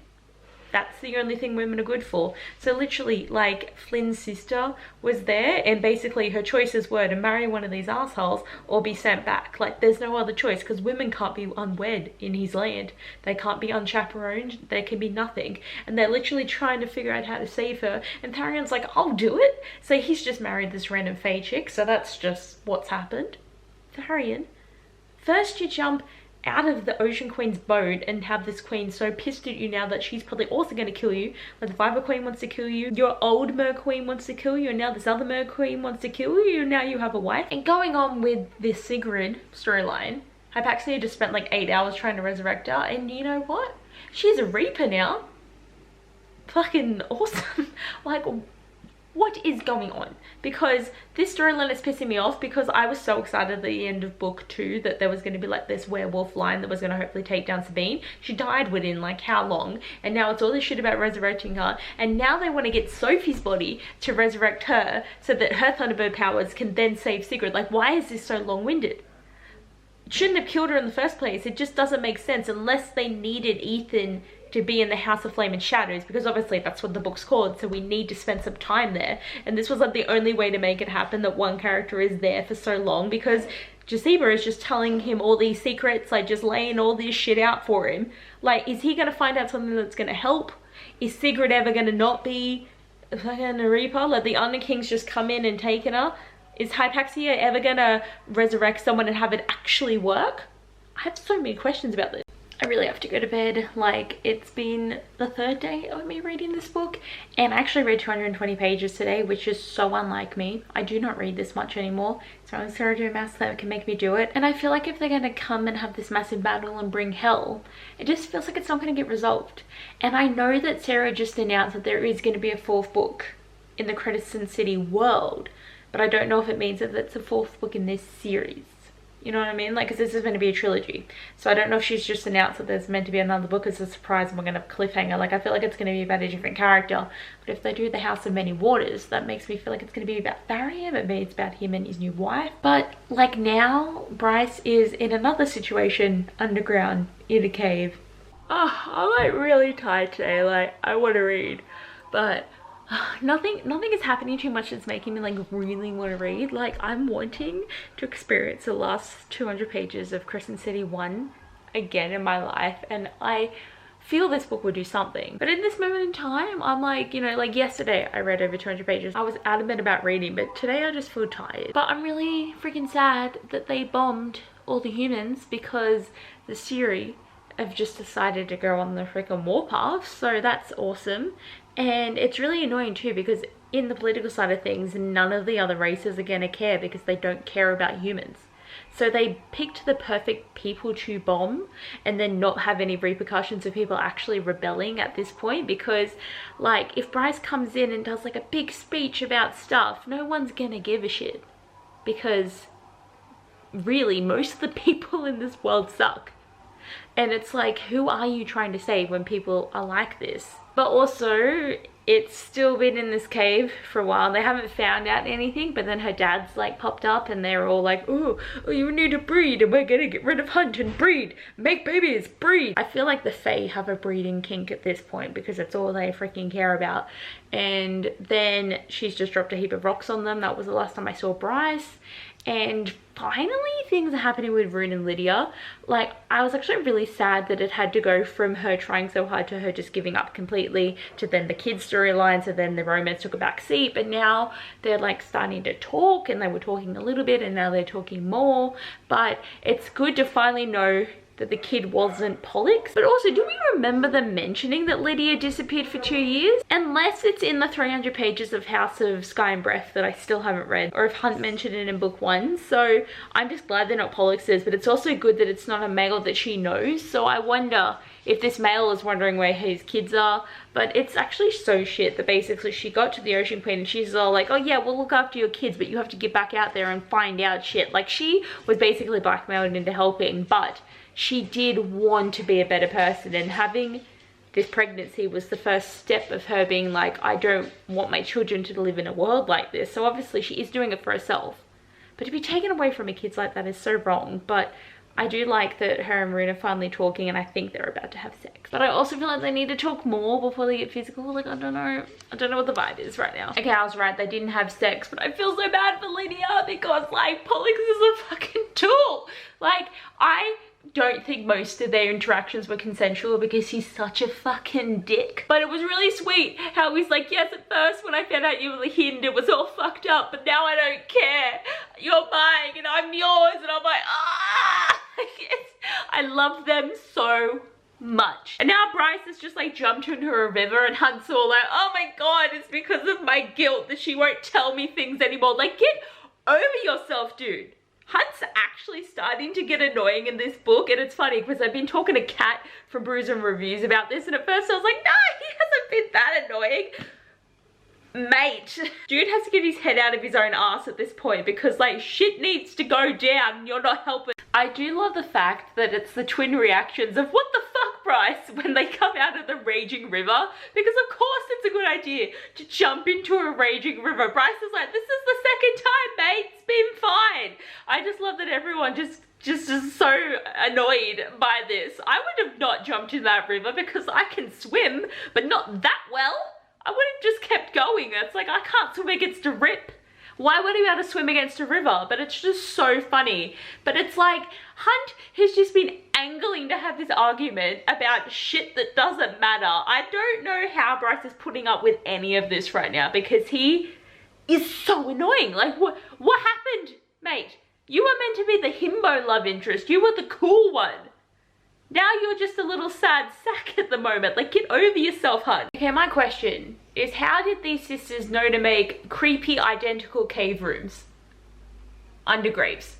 that's the only thing women are good for. So literally, like, Flynn's sister was there, and basically her choices were to marry one of these assholes or be sent back. Like, there's no other choice, because women can't be unwed in his land. They can't be unchaperoned. There can be nothing. And they're literally trying to figure out how to save her. And Tharion's like, I'll do it. So he's just married this random fae chick. So that's just what's happened. Tharion, first you jump out of the Ocean Queen's boat and have this queen so pissed at you now that she's probably also going to kill you. Like, the Viper Queen wants to kill you, your old Mer Queen wants to kill you, and now this other Mer Queen wants to kill you, and now you have a wife. And going on with this Sigrid storyline, Hypaxia just spent like 8 hours trying to resurrect her, and you know what? She's a Reaper now. Fucking awesome. Like, what is going on? Because this storyline is pissing me off, because I was so excited at the end of book 2 that there was going to be like this werewolf line that was going to hopefully take down Sabine. She died within like how long? And now it's all this shit about resurrecting her. And now they want to get Sophie's body to resurrect her so that her Thunderbird powers can then save Sigrid. Like, why is this so long-winded? Shouldn't have killed her in the first place. It just doesn't make sense unless they needed Ethan to be in the House of Flame and Shadows, because obviously that's what the book's called, so we need to spend some time there. And this was like the only way to make it happen, that one character is there for so long, because Jaceba is just telling him all these secrets, like just laying all this shit out for him. Like, is he gonna find out something that's gonna help? Is Sigrid ever gonna not be fucking a Reaper? Like, the Under King's just come in and taken her? Is Hypaxia ever gonna resurrect someone and have it actually work? I have so many questions about this. I really have to go to bed. Like, it's been the 3rd day of me reading this book, and I actually read 220 pages today, which is so unlike me. I do not read this much anymore, so I'm sorry to do a math that can make me do it. And I feel like if they're gonna come and have this massive battle and bring hell, it just feels like it's not gonna get resolved. And I know that Sarah just announced that there is gonna be a 4th book in the Crescent City world, but I don't know if it means that it's a 4th book in this series. You know what I mean? Like, because this is going to be a trilogy. So I don't know if she's just announced that there's meant to be another book as a surprise and we're going to have a cliffhanger. Like, I feel like it's going to be about a different character. But if they do the House of Many Waters, that makes me feel like it's going to be about Tharion, but maybe it's about him and his new wife. But, like, now Bryce is in another situation underground in a cave. Oh, I'm like really tired today. Like, I want to read. But nothing is happening too much that's making me like really want to read. Like, I'm wanting to experience the last 200 pages of Crescent City 1 again in my life, and I feel this book would do something. But in this moment in time, I'm like, you know, like yesterday I read over 200 pages. I was adamant about reading, but today I just feel tired. But I'm really freaking sad that they bombed all the humans, because the Siri have just decided to go on the freaking warpath. So that's awesome. And it's really annoying too, because in the political side of things, none of the other races are gonna care, because they don't care about humans. So they picked the perfect people to bomb and then not have any repercussions of people actually rebelling at this point. Because, like, if Bryce comes in and does like a big speech about stuff, no one's gonna give a shit, because really most of the people in this world suck. And it's like, who are you trying to save when people are like this? But also, it's still been in this cave for a while. They haven't found out anything, but then her dad's like popped up and they're all like, oh, you need to breed and we're gonna get rid of Hunt and breed. Make babies, breed. I feel like the Fae have a breeding kink at this point, because it's all they freaking care about. And then she's just dropped a heap of rocks on them. That was the last time I saw Bryce. And finally things are happening with Rune and Lydia. Like, I was actually really sad that it had to go from her trying so hard to her just giving up completely, to then the kids storyline, so then the romance took a back seat. But now they're like starting to talk, and they were talking a little bit and now they're talking more. But it's good to finally know that the kid wasn't Pollux. But also, do we remember them mentioning that Lydia disappeared for 2 years? Unless it's in the 300 pages of House of Sky and Breath that I still haven't read, or if Hunt mentioned it in book 1. So I'm just glad they're not Polluxes, but it's also good that it's not a male that she knows. So I wonder if this male is wondering where his kids are. But it's actually so shit that basically she got to the Ocean Queen and she's all like, oh yeah, we'll look after your kids, but you have to get back out there and find out shit. Like, she was basically blackmailed into helping, but she did want to be a better person, and having this pregnancy was the first step of her being like, I don't want my children to live in a world like this. So obviously she is doing it for herself. But to be taken away from her kids like that is so wrong. But I do like that her and Maroon are finally talking, and I think they're about to have sex. But I also feel like they need to talk more before they get physical. Like, I don't know what the vibe is right now. Okay, I was right, they didn't have sex, but I feel so bad for Lydia because, like, Pollux is a fucking tool. Like, I don't think most of their interactions were consensual because he's such a fucking dick. But it was really sweet how he's like, yes, at first when I found out you were the Hind, it was all fucked up, but now I don't care. You're mine and I'm yours. And I'm like, ah! I love them so much. And now Bryce has just like jumped into a river, and Hunt's all like, oh my god, it's because of my guilt that she won't tell me things anymore. Like, get over yourself, dude. Hunt's actually starting to get annoying in this book, and it's funny because I've been talking to Kat from Brews and Reviews about this, and at first I was like, no, he hasn't been that annoying. Mate, dude has to get his head out of his own ass at this point because, like, shit needs to go down and you're not helping. I do love the fact that it's the twin reactions of what the fuck, Bryce, when they come out of the raging river, because of course it's a good idea to jump into a raging river. Bryce is like, this is the second time, mate, it's been fine. I just love that everyone just is so annoyed by this. I would have not jumped in that river because I can swim, but not that well. I would have just kept going. It's like, I can't swim against a rip. Why would he be able to swim against a river? But it's just so funny. But it's like, Hunt has just been angling to have this argument about shit that doesn't matter. I don't know how Bryce is putting up with any of this right now because he is so annoying. Like, what happened, mate? You were meant to be the himbo love interest. You were the cool one. Now you're just a little sad sack at the moment. Like, get over yourself, Hunt. Okay, my question is, how did these sisters know to make creepy identical cave rooms under graves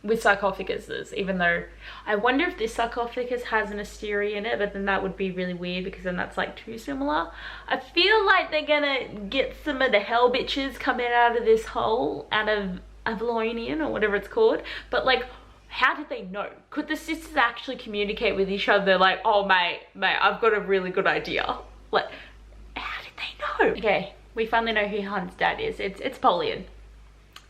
with sarcophaguses? Even though I wonder if this sarcophagus has an asteria in it, but then that would be really weird because then that's like too similar. I feel like they're gonna get some of the hell bitches coming out of this hole, out of Abbeyleec or whatever it's called. But like, how did they know? Could the sisters actually communicate with each other like, oh mate, I've got a really good idea? Like, how did they know? Okay, we finally know who Hunt's dad is. It's Polian.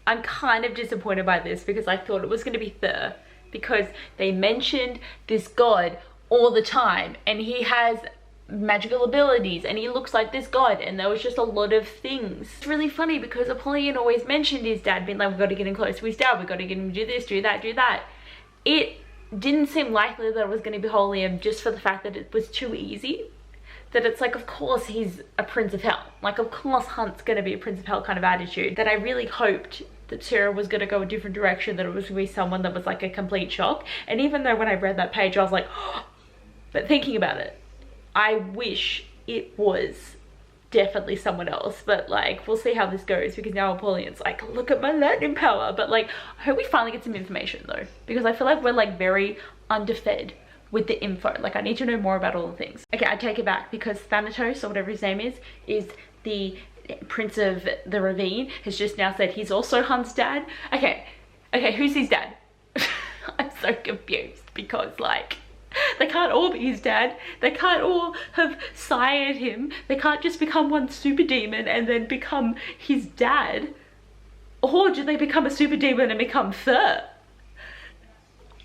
I'm kind of disappointed by this because I thought it was going to be Thur, because they mentioned this god all the time and he has magical abilities and he looks like this god, and there was just a lot of things. It's really funny because Apollyon always mentioned his dad, being like, we've got to get him close to his dad, we've got to get him to do this, do that, do that. It didn't seem likely that it was going to be Holium, just for the fact that it was too easy. That it's like, of course he's a Prince of Hell. Like, of course Hunt's going to be a Prince of Hell kind of attitude. That I really hoped that Sarah was going to go a different direction, that it was going to be someone that was like a complete shock. And even though when I read that page I was like, oh, but thinking about it, I wish it was definitely someone else. But like, we'll see how this goes, because now Apollyon's like, look at my lightning power. But like, I hope we finally get some information though, because I feel like we're like very underfed with the info. Like, I need to know more about all the things. Okay, I take it back, because Thanatos, or whatever his name is the Prince of the Ravine, has just now said he's also Hunt's dad. Okay, who's his dad? I'm so confused, because like, they can't all be his dad. They can't all have sired him. They can't just become one super demon and then become his dad. Or do they become a super demon and become Thur?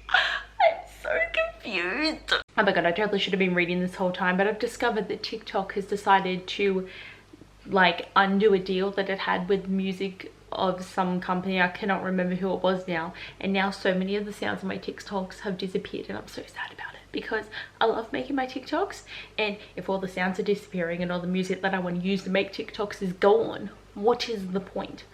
I'm so confused. Oh my god, I totally should have been reading this whole time, but I've discovered that TikTok has decided to like undo a deal that it had with music of some company. I cannot remember who it was now, and now so many of the sounds of my TikToks have disappeared, and I'm so sad about it, because I love making my TikToks, and if all the sounds are disappearing and all the music that I want to use to make TikToks is gone, what is the point?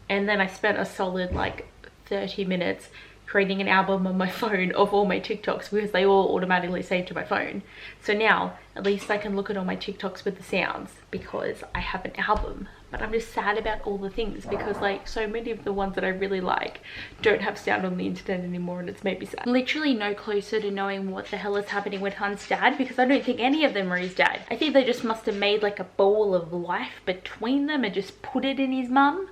And then I spent a solid like 30 minutes creating an album on my phone of all my TikToks, because they all automatically save to my phone. So now at least I can look at all my TikToks with the sounds, because I have an album. But I'm just sad about all the things, because like so many of the ones that I really like don't have sound on the internet anymore, and it's made me sad. Literally no closer to knowing what the hell is happening with Hunt's dad, because I don't think any of them are his dad. I think they just must have made like a ball of life between them and just put it in his mum,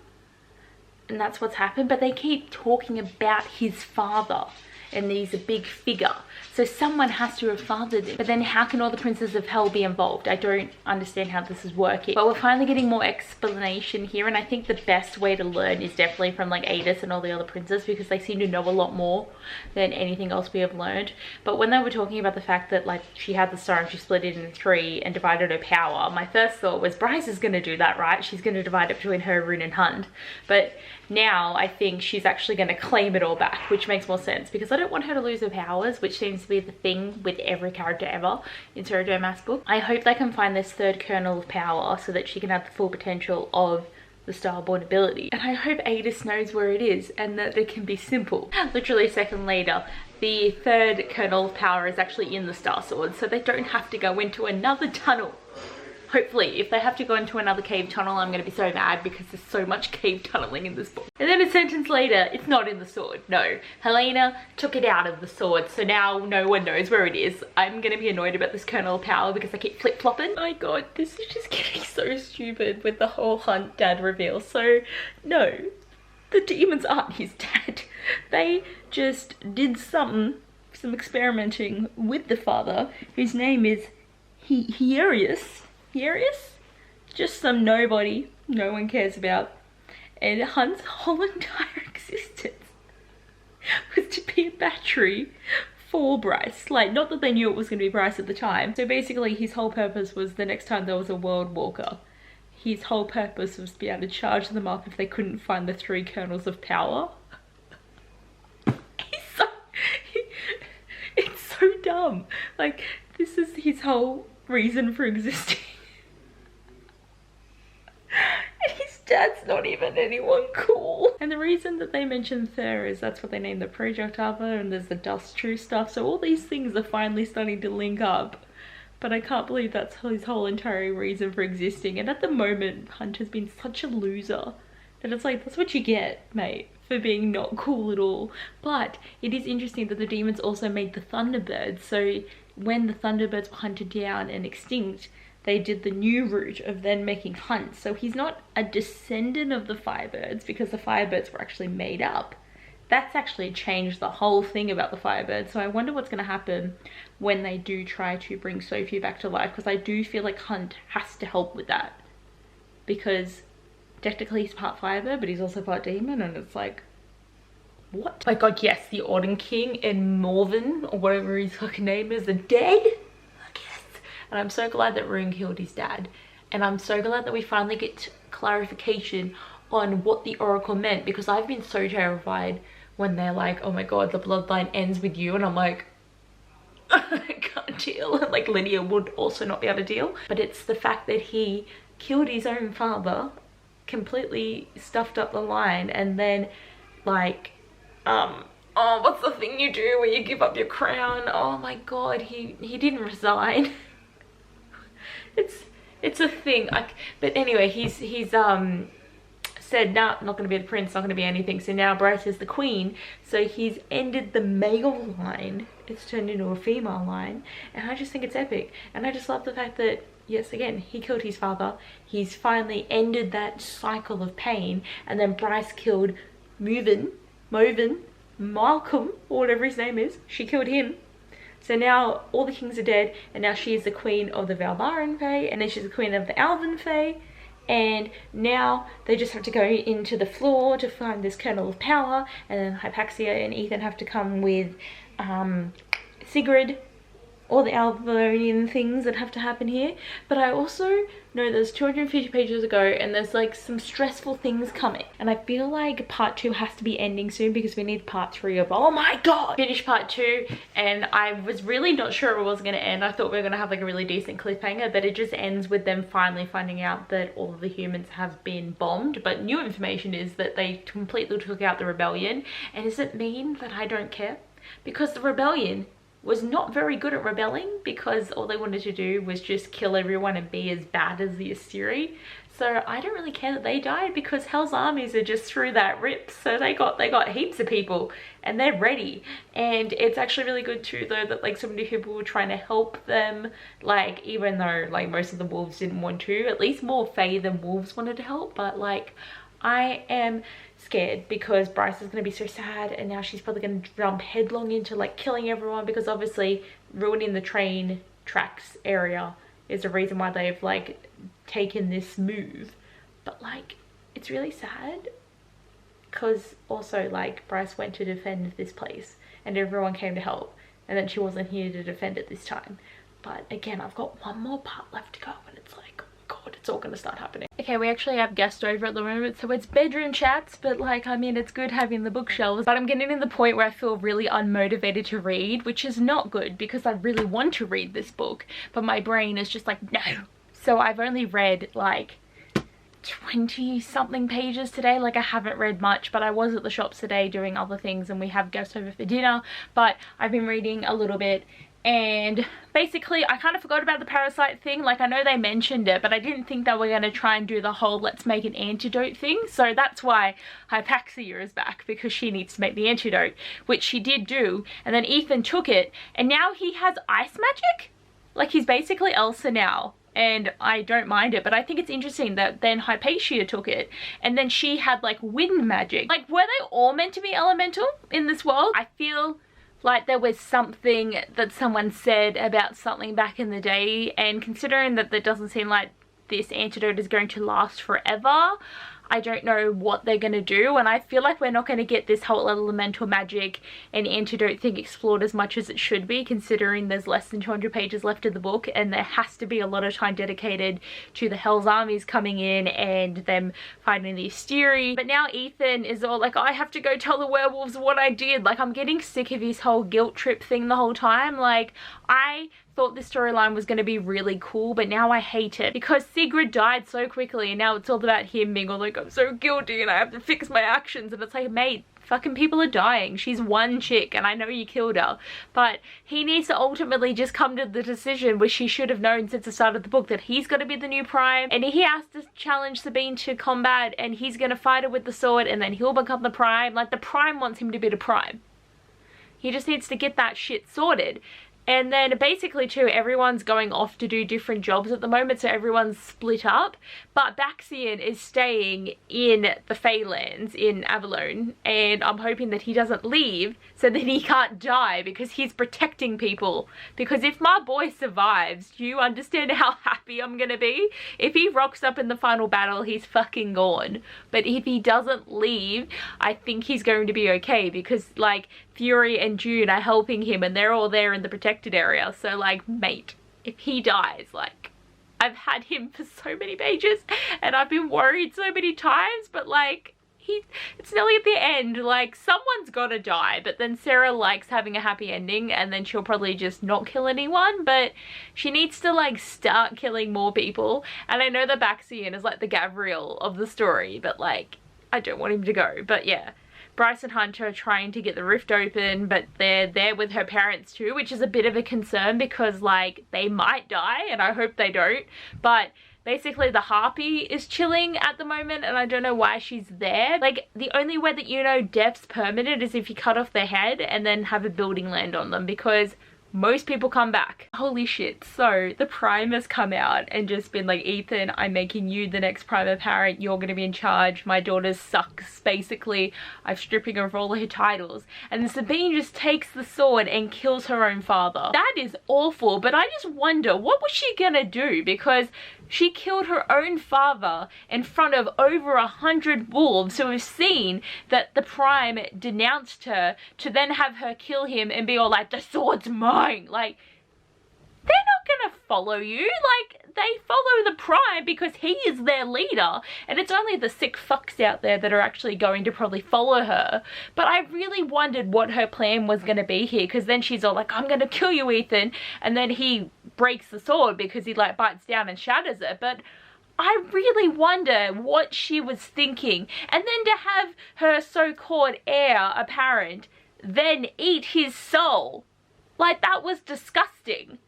and that's what's happened. But they keep talking about his father, and he's a big figure. So someone has to have fathered him. But then how can all the princes of hell be involved? I don't understand how this is working. But we're finally getting more explanation here, and I think the best way to learn is definitely from like Adis and all the other princes, because they seem to know a lot more than anything else we have learned. But when they were talking about the fact that like she had the star and she split it in 3 and divided her power, my first thought was Bryce is going to do that, right? She's going to divide it between her, Rune and Hund. But now I think she's actually going to claim it all back, which makes more sense, because I don't want her to lose her powers, which seems to be the thing with every character ever in Sarah J Maas book. I hope they can find this 3rd kernel of power so that she can have the full potential of the Starborn ability. And I hope Adis knows where it is and that it can be simple. Literally a second later, the 3rd kernel of power is actually in the Star Sword, so they don't have to go into another tunnel. Hopefully, if they have to go into another cave tunnel, I'm going to be so mad because there's so much cave tunneling in this book. And then a sentence later, it's not in the sword. No, Helena took it out of the sword, so now no one knows where it is. I'm going to be annoyed about this kernel of power because I keep flip-flopping. My god, this is just getting so stupid with the whole Hunt dad reveal. So, no, the demons aren't his dad. They just did some experimenting with the father, whose name is Herius. Just some nobody no one cares about, and Hunt's whole entire existence was to be a battery for Bryce. Like, not that they knew it was going to be Bryce at the time. So basically his whole purpose was the next time there was a world walker, his whole purpose was to be able to charge them up if they couldn't find the 3 kernels of power. It's so dumb. Like, this is his whole reason for existing. And his dad's not even anyone cool. And the reason that they mention Thur is that's what they named the project after, and there's the Dust True stuff. So all these things are finally starting to link up. But I can't believe that's his whole entire reason for existing. And at the moment, Hunt has been such a loser that it's like, that's what you get, mate, for being not cool at all. But it is interesting that the demons also made the Thunderbirds. So when the Thunderbirds were hunted down and extinct, they did the new route of then making Hunt. So he's not a descendant of the Firebirds because the Firebirds were actually made up. That's actually changed the whole thing about the Firebirds. So I wonder what's going to happen when they do try to bring Sophie back to life, because I do feel like Hunt has to help with that. Because technically he's part Firebird, but he's also part demon, and it's like, what? My god, yes, the Auden King and Morven, or whatever his fucking name is, are dead? And I'm so glad that Rune killed his dad. And I'm so glad that we finally get clarification on what the Oracle meant, because I've been so terrified when they're like, oh my god, the bloodline ends with you. And I'm like, I can't deal. And like Lydia would also not be able to deal. But it's the fact that he killed his own father, completely stuffed up the line, and then like, oh, what's the thing you do where you give up your crown? Oh my god, he didn't resign. It's a thing. But anyway, he's said, nah, not going to be the prince, not going to be anything. So now Bryce is the queen. So he's ended the male line. It's turned into a female line. And I just think it's epic. And I just love the fact that, yes, again, he killed his father. He's finally ended that cycle of pain. And then Bryce killed Malcolm, or whatever his name is. She killed him. So now all the kings are dead, and now she is the queen of the Valbaran Fae, and then she's the queen of the Alvin Fae, and now they just have to go into the floor to find this kernel of power, and then Hypaxia and Ethan have to come with Sigrid, all the Alvarian things that have to happen here. But I also know there's 250 pages to go, and there's like some stressful things coming, and I feel like part 2 has to be ending soon because we need part 3 of, oh my god, finish part 2. And I was really not sure it was going to end. I thought we were going to have like a really decent cliffhanger, but it just ends with them finally finding out that all of the humans have been bombed. But new information is that they completely took out the rebellion. And does it mean that I don't care? Because the rebellion was not very good at rebelling, because all they wanted to do was just kill everyone and be as bad as the Asteri. So I don't really care that they died, because Hell's armies are just through that rip. So they got heaps of people and they're ready. And it's actually really good too though that like so many people were trying to help them, like even though like most of the wolves didn't want to, at least more Fae than wolves wanted to help. But like I am scared because Bryce is going to be so sad, and now she's probably going to jump headlong into like killing everyone, because obviously ruining the train tracks area is the reason why they've like taken this move. But like, it's really sad because also like Bryce went to defend this place and everyone came to help, and then she wasn't here to defend it this time. But again, I've got one more part left to go, and it's like, oh god, it's all gonna start happening. Okay, we actually have guests over at the moment, so it's bedroom chats, but like, I mean, it's good having the bookshelves, but I'm getting to the point where I feel really unmotivated to read, which is not good because I really want to read this book, but my brain is just like, no. So I've only read like 20 something pages today. Like, I haven't read much, but I was at the shops today doing other things, and we have guests over for dinner, but I've been reading a little bit. And basically I kind of forgot about the parasite thing. Like, I know they mentioned it, but I didn't think they were going to try and do the whole let's make an antidote thing. So that's why Hypaxia is back, because she needs to make the antidote, which she did do. And then Ethan took it, and now he has ice magic. Like, he's basically Elsa now, and I don't mind it. But I think it's interesting that then Hypatia took it, and then she had like wind magic. Like, were they all meant to be elemental in this world? I feel like there was something that someone said about something back in the day, and considering that it doesn't seem like this antidote is going to last forever, I don't know what they're going to do, and I feel like we're not going to get this whole elemental magic and antidote thing explored as much as it should be, considering there's less than 200 pages left of the book, and there has to be a lot of time dedicated to the Hell's Armies coming in and them fighting the Asteri. But now Ethan is all like, I have to go tell the werewolves what I did. Like, I'm getting sick of his whole guilt trip thing the whole time. Like, I thought this storyline was going to be really cool, but now I hate it because Sigrid died so quickly, and now it's all about him being all like, I'm so guilty and I have to fix my actions. And it's like, mate, fucking people are dying. She's one chick and I know you killed her, but he needs to ultimately just come to the decision, which he should have known since the start of the book, that he's got to be the new Prime, and he has to challenge Sabine to combat, and he's going to fight her with the sword, and then he'll become the Prime. Like, the Prime wants him to be the Prime. He just needs to get that shit sorted. And then basically too, everyone's going off to do different jobs at the moment, so everyone's split up. But Baxian is staying in the Feylands in Abbeyleec, and I'm hoping that he doesn't leave so that he can't die, because he's protecting people. Because if my boy survives, do you understand how happy I'm gonna be? If he rocks up in the final battle, he's fucking gone. But if he doesn't leave, I think he's going to be okay, because like Fury and June are helping him, and they're all there in the protected area. So like, mate, if he dies, like, I've had him for so many pages and I've been worried so many times, but like, it's nearly at the end. Like, someone's gotta die, but then Sarah likes having a happy ending, and then she'll probably just not kill anyone, but she needs to like start killing more people. And I know that Baxian is like the Gabriel of the story, but like, I don't want him to go. But yeah, Bryce and Hunter are trying to get the rift open, but they're there with her parents too, which is a bit of a concern, because like, they might die, and I hope they don't. But basically the Harpy is chilling at the moment, and I don't know why she's there. Like, the only way that you know death's permanent is if you cut off their head and then have a building land on them, because most people come back. Holy shit. So the Prime has come out and just been like, Ethan, I'm making you the next Prime apparent. You're gonna be in charge. My daughter sucks, basically. I'm stripping her of all her titles. And Sabine just takes the sword and kills her own father. That is awful, but I just wonder, what was she gonna do? Because she killed her own father in front of over 100 wolves who have seen that the Prime denounced her, to then have her kill him and be all like, the sword's mine. Like, they're not gonna follow you. Like, they follow the Prime because he is their leader, and it's only the sick fucks out there that are actually going to probably follow her. But I really wondered what her plan was gonna be here, because then she's all like, I'm gonna kill you, Ethan, and then he breaks the sword because he like bites down and shatters it. But I really wonder what she was thinking. And then to have her so-called heir apparent then eat his soul, like, that was disgusting.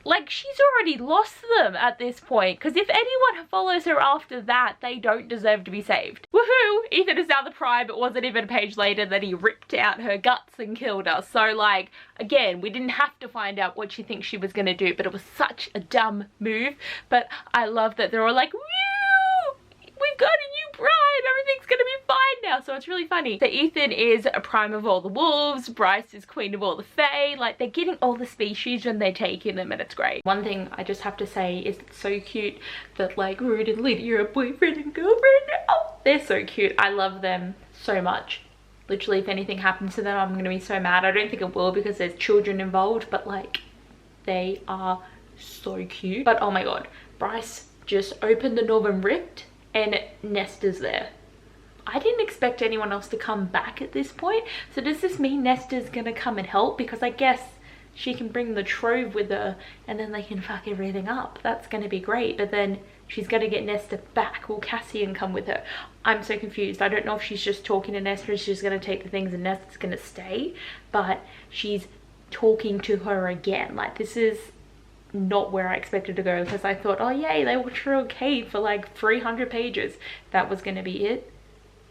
Like, she's already lost them at this point, because if anyone follows her after that, they don't deserve to be saved. Woohoo! Ethan is now the Prime. It wasn't even a page later that he ripped out her guts and killed her. So like, again, we didn't have to find out what she thinks she was gonna do, but it was such a dumb move. But I love that they're all like, woo! We've got a new Brian, everything's gonna be fine now. So it's really funny. So Ethan is a prime of all the wolves, Bryce is queen of all the fae. Like, they're getting all the species and they're taking them, and it's great. One thing I just have to say is it's so cute that like Rude and Lydia are boyfriend and girlfriend now. They're so cute. I love them so much. Literally, if anything happens to them, I'm gonna be so mad. I don't think it will because there's children involved, but like, they are so cute. But oh my god, Bryce just opened the Northern Rift and Nesta's there. I didn't expect anyone else to come back at this point. So does this mean Nesta's gonna come and help? Because I guess she can bring the trove with her and then they can fuck everything up. That's gonna be great. But then she's gonna get Nesta back. Will Cassian come with her? I'm so confused. I don't know if she's just talking to Nesta and she's gonna take the things and Nesta's gonna stay. But she's talking to her again. Like, this is not where I expected to go, because I thought, oh yay, they will through a cave for like 300 pages. That was gonna be it.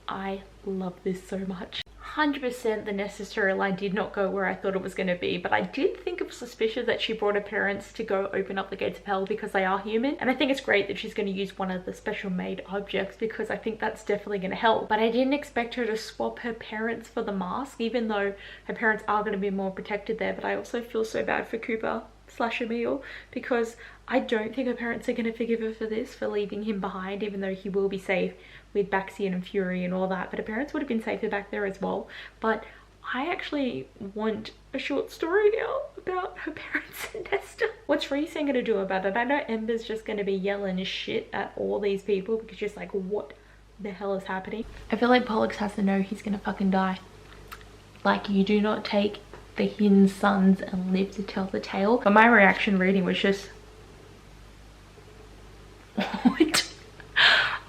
I love this so much. 100% the Nesta storyline did not go where I thought it was going to be, but I did think it was suspicious that she brought her parents to go open up the gates of hell because they are human. And I think it's great that she's going to use one of the special made objects because I think that's definitely going to help. But I didn't expect her to swap her parents for the mask, even though her parents are going to be more protected there. But I also feel so bad for Cooper / Emil, because I don't think her parents are going to forgive her for this, for leaving him behind, even though he will be safe with Baxian and Fury and all that. But her parents would have been safer back there as well. But I actually want a short story now about her parents and Nesta. What's Rhys going to do about it? I know Ember's just going to be yelling shit at all these people because she's like, what the hell is happening? I feel like Pollux has to know he's going to fucking die. Like, you do not take the Hin's sons and live to tell the tale. But my reaction reading was just, what?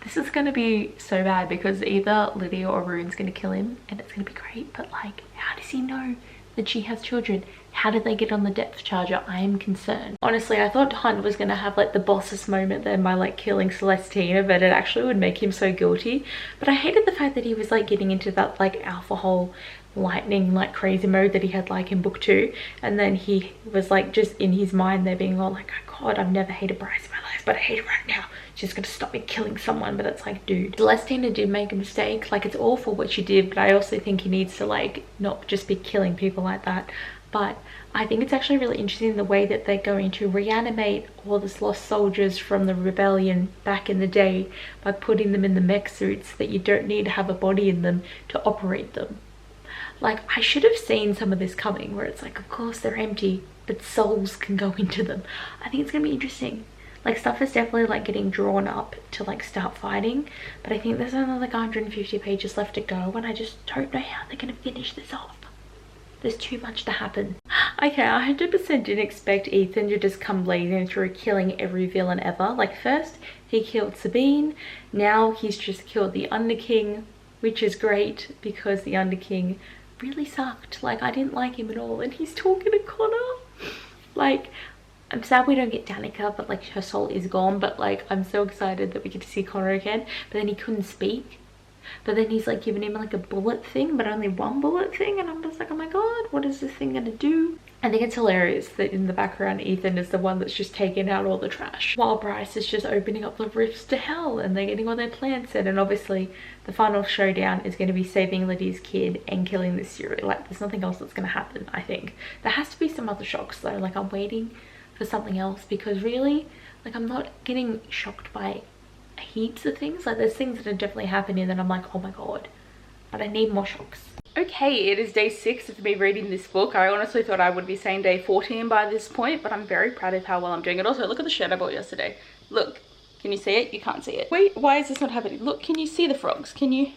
This is gonna be so bad because either Lydia or Rune's gonna kill him and it's gonna be great, but like, how does he know that she has children? How did they get on the depth charger? I am concerned. Honestly, I thought Hunt was gonna have like the bossest moment then by like killing Celestina, but it actually would make him so guilty. But I hated the fact that he was like getting into that like alcohol lightning like crazy mode that he had like in book 2, and then he was like just in his mind there being all like, oh god, I've never hated Bryce in my life, but I hate her right now. She's gonna stop me killing someone. But it's like, dude, Celestina did make a mistake. Like, it's awful what she did, but I also think he needs to like not just be killing people like that. But I think it's actually really interesting the way that they're going to reanimate all these lost soldiers from the rebellion back in the day by putting them in the mech suits that you don't need to have a body in them to operate them. Like, I should have seen some of this coming, where it's like, of course they're empty, but souls can go into them. I think it's gonna be interesting. Like, stuff is definitely like getting drawn up to like start fighting, but I think there's only like 150 pages left to go, and I just don't know how they're gonna finish this off. There's too much to happen. Okay, I 100% didn't expect Ethan to just come blazing through killing every villain ever. Like, first he killed Sabine, now he's just killed the Underking, which is great because the Underking really sucked. Like, I didn't like him at all, and he's talking to Connor. Like, I'm sad we don't get Danica, but like, her soul is gone, but like, I'm so excited that we get to see Connor again. But then he couldn't speak, but then he's like giving him like a bullet thing, but only one bullet thing, and I'm just like, oh my god, what is this thing gonna do? I think it's hilarious that in the background Ethan is the one that's just taking out all the trash, while Bryce is just opening up the rifts to hell and they're getting all their plans set. And obviously the final showdown is going to be saving Lydia's kid and killing this Fury. Like, there's nothing else that's going to happen. I think there has to be some other shocks though. Like, I'm waiting for something else, because really, like, I'm not getting shocked by heaps of things. Like, there's things that are definitely happening that I'm like, oh my god, but I need more shocks. Okay, it is day 6 of me reading this book. I honestly thought I would be saying day 14 by this point, but I'm very proud of how well I'm doing it. Also, look at the shirt I bought yesterday. Look, can you see it? You can't see it. Wait, why is this not happening? Look, can you see the frogs? Can you?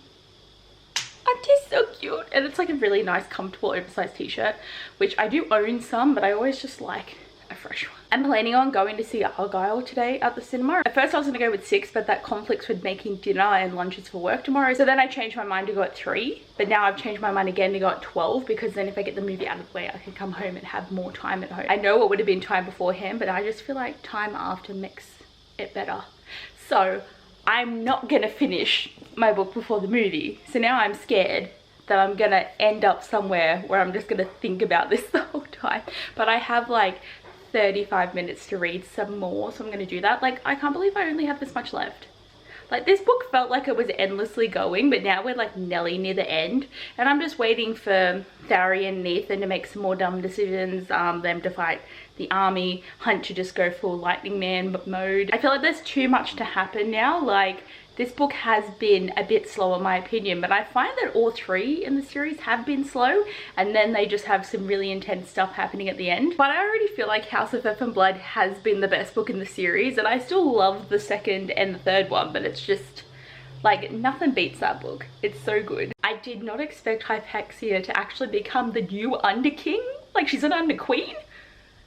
Aren't they so cute? And it's like a really nice, comfortable, oversized t-shirt, which I do own some, but I always just like a fresh one. I'm planning on going to see Argyle today at the cinema. At first I was going to go with 6, but that conflicts with making dinner and lunches for work tomorrow. So then I changed my mind to go at 3, but now I've changed my mind again to go at 12, because then if I get the movie out of the way, I can come home and have more time at home. I know it would have been time beforehand, but I just feel like time after makes it better. So I'm not going to finish my book before the movie. So now I'm scared that I'm going to end up somewhere where I'm just going to think about this the whole time. But I have like 35 minutes to read some more, so I'm going to do that. Like, I can't believe I only have this much left. Like, this book felt like it was endlessly going, but now we're like nearly near the end, and I'm just waiting for Tharian and Ethan to make some more dumb decisions, them to fight the army, Hunt to just go full lightning man mode. I feel like there's too much to happen now. Like, this book has been a bit slow in my opinion, but I find that all three in the series have been slow, and then they just have some really intense stuff happening at the end. But I already feel like House of F and Blood has been the best book in the series, and I still love the second and the third one, but it's just like nothing beats that book. It's so good. I did not expect Hypaxia to actually become the new Under King. Like, she's an Under Queen.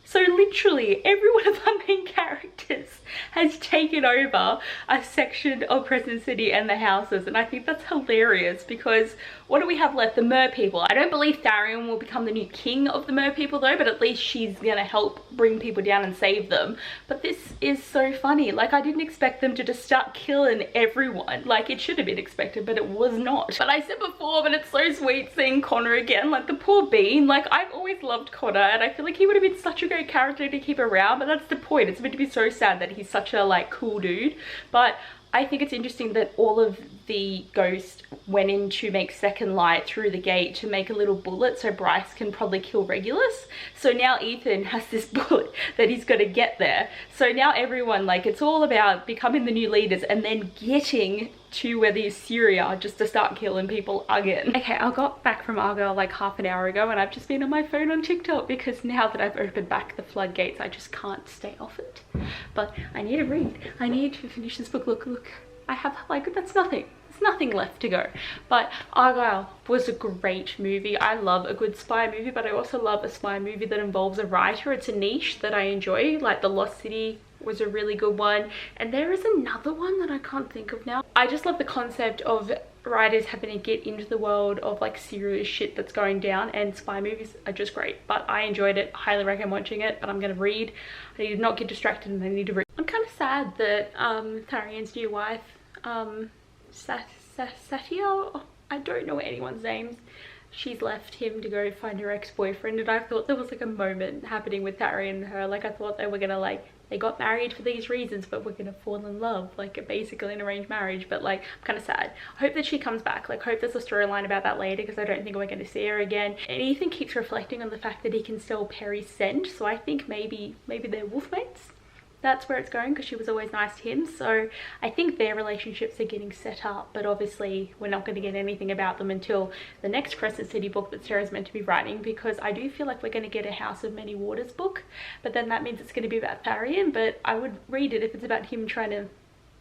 So literally every one of our main characters has taken over a section of Crescent City and the houses, and I think that's hilarious because what do we have left? The Mer people. I don't believe Tharian will become the new king of the Mer people though, but at least she's gonna help bring people down and save them. But this is so funny. Like, I didn't expect them to just start killing everyone. Like, it should have been expected, but it was not. But I said before, but it's so sweet seeing Connor again. Like, the poor Bean. Like, I've always loved Connor, and I feel like he would have been such a great character to keep around, but that's the point. It's meant to be so sad that he's such a like cool dude. But I think it's interesting that all of the ghosts went in to make Second Light through the gate to make a little bullet so Bryce can probably kill Regulus. So now Ethan has this bullet that he's got to get there. So now everyone, like, it's all about becoming the new leaders and then getting to where the Assyria are just to start killing people again. Okay, I got back from Argyle like half an hour ago, and I've just been on my phone on TikTok because now that I've opened back the floodgates, I just can't stay off it. But I need to read. I need to finish this book. Look, I have like, that's nothing. There's nothing left to go. But Argyle was a great movie. I love a good spy movie, but I also love a spy movie that involves a writer. It's a niche that I enjoy. Like The Lost City was a really good one, and there is another one that I can't think of now. I just love the concept of writers having to get into the world of like serious shit that's going down, and spy movies are just great. But I enjoyed it, highly recommend watching it. But I'm gonna read. I need to not get distracted, and I need to read. I'm kind of sad that Tharian's new wife, Satya, I don't know anyone's names, she's left him to go find her ex-boyfriend, and I thought there was like a moment happening with Tharian and her. Like, I thought they were gonna like, they got married for these reasons, but we're gonna fall in love, like basically an arranged marriage. But like, I'm kind of sad. I hope that she comes back. Like, hope there's a storyline about that later, because I don't think we're going to see her again. And Ethan keeps reflecting on the fact that he can sell Perry's scent, so I think maybe they're wolfmates. That's where it's going, because she was always nice to him. So I think their relationships are getting set up, but obviously we're not going to get anything about them until the next Crescent City book that Sarah's meant to be writing, because I do feel like we're going to get a House of Many Waters book, but then that means it's going to be about Tharian. But I would read it if it's about him trying to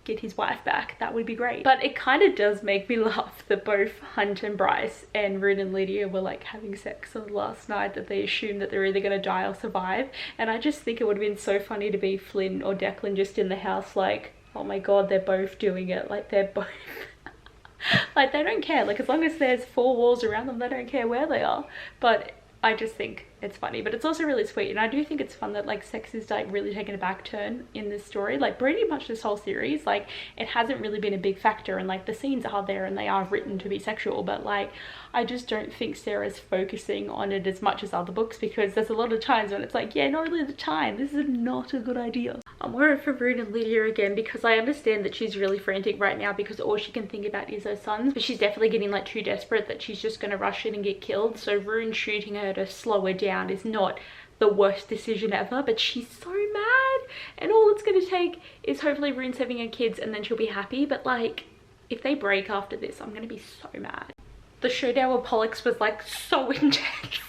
get his wife back. That would be great. But it kind of does make me laugh that both Hunt and Bryce and Rune and Lydia were like having sex on the last night, that they assume that they're either going to die or survive. And I just think it would have been so funny to be Flynn or Declan just in the house like, oh my god, they're both doing it. Like, they're both like, they don't care. Like, as long as there's four walls around them, they don't care where they are. But I just think it's funny, but it's also really sweet. And I do think it's fun that like sex is like really taking a back turn in this story. Like, pretty much this whole series, like, it hasn't really been a big factor, and like the scenes are there and they are written to be sexual, but like, I just don't think Sarah's focusing on it as much as other books, because there's a lot of times when it's like, yeah, not really the time, this is not a good idea. I'm worried for Rune and Lydia again, because I understand that she's really frantic right now because all she can think about is her sons, but she's definitely getting like too desperate that she's just going to rush in and get killed. So Rune shooting her to slow her down is not the worst decision ever, but she's so mad, and all it's going to take is hopefully Rune saving her kids and then she'll be happy. But like, if they break after this, I'm going to be so mad. The showdown with Pollux was like so intense.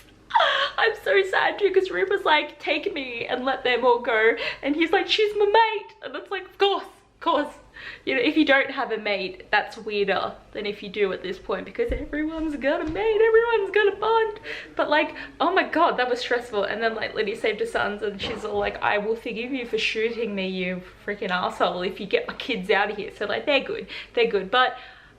I'm so sad too, because Rube was like, take me and let them all go, and he's like, she's my mate, and it's like, of course, you know, if you don't have a mate, that's weirder than if you do at this point, because everyone's got a mate, everyone's got a bond. But like, oh my god, that was stressful. And then like Lydia saved her sons, and she's all like, I will forgive you for shooting me, you freaking asshole, if you get my kids out of here. So like, they're good, but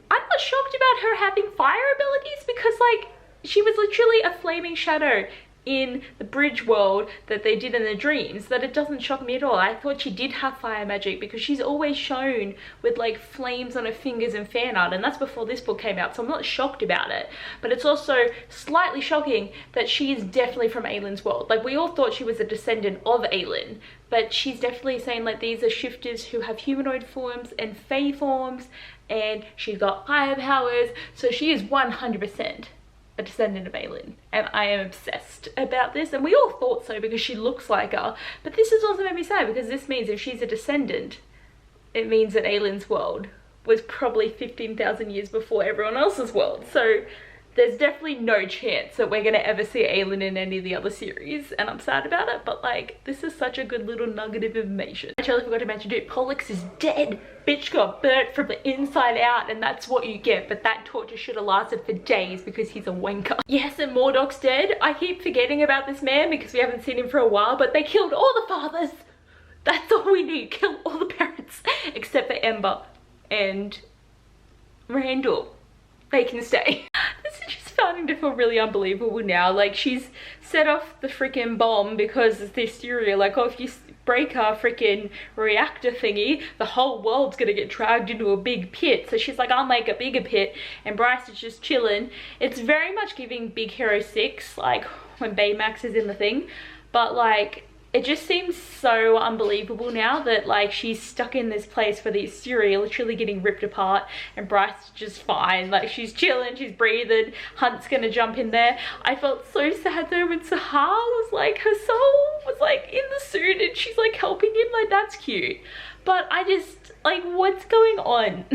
I'm not shocked about her having fire abilities, because like, she was literally a flaming shadow in the bridge world that they did in the dreams that it doesn't shock me at all. I thought she did have fire magic because she's always shown with like flames on her fingers and fan art, and that's before this book came out, so I'm not shocked about it. But it's also slightly shocking that she is definitely from Aylin's world. Like, we all thought she was a descendant of Aylin, but she's definitely saying like these are shifters who have humanoid forms and fae forms, and she's got fire powers, so she is 100% a descendant of Aylin, and I am obsessed about this, and we all thought so because she looks like her. But this has also made me sad because this means if she's a descendant, it means that Aylin's world was probably 15,000 years before everyone else's world, so there's definitely no chance that we're gonna ever see Aylin in any of the other series, and I'm sad about it, but like, this is such a good little nugget of information. I totally forgot to mention, dude, Pollux is dead. Bitch got burnt from the inside out, and that's what you get, but that torture should have lasted for days because he's a wanker. Yes, and Mordoc's dead. I keep forgetting about this man because we haven't seen him for a while, but they killed all the fathers. That's all we need, kill all the parents, except for Ember and Randall. They can stay. This is just starting to feel really unbelievable now. Like, she's set off the freaking bomb because of this theory, like, oh, if you break our freaking reactor thingy, the whole world's gonna get dragged into a big pit. So she's like, I'll make a bigger pit, and Bryce is just chilling. It's very much giving Big Hero 6, like when Baymax is in the thing, but like, it just seems so unbelievable now that like she's stuck in this place where the Syria literally getting ripped apart and Bryce is just fine. Like, she's chilling, she's breathing, Hunt's gonna jump in there. I felt so sad though when Sahar was like, her soul was like in the suit and she's like helping him, like that's cute. But I just, like, what's going on?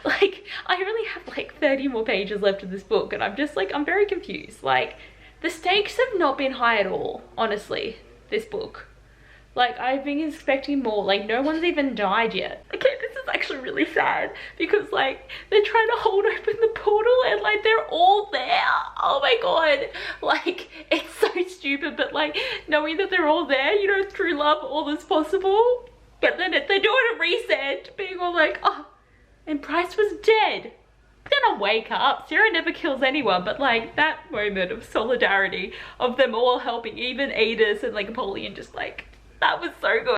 Like, I really have like 30 more pages left of this book and I'm just like, I'm very confused. Like, the stakes have not been high at all, honestly. This book, like, I've been expecting more. Like, no one's even died yet. Okay, this is actually really sad because like they're trying to hold open the portal and like they're all there. Oh my god, like, it's so stupid, but like knowing that they're all there, you know, through love all is possible. But then they're doing a reset, being all like, oh, and Bryce was dead. Then I wake up. Sarah never kills anyone, but like that moment of solidarity of them all helping, even Adis and like Napoleon, just like, that was so good.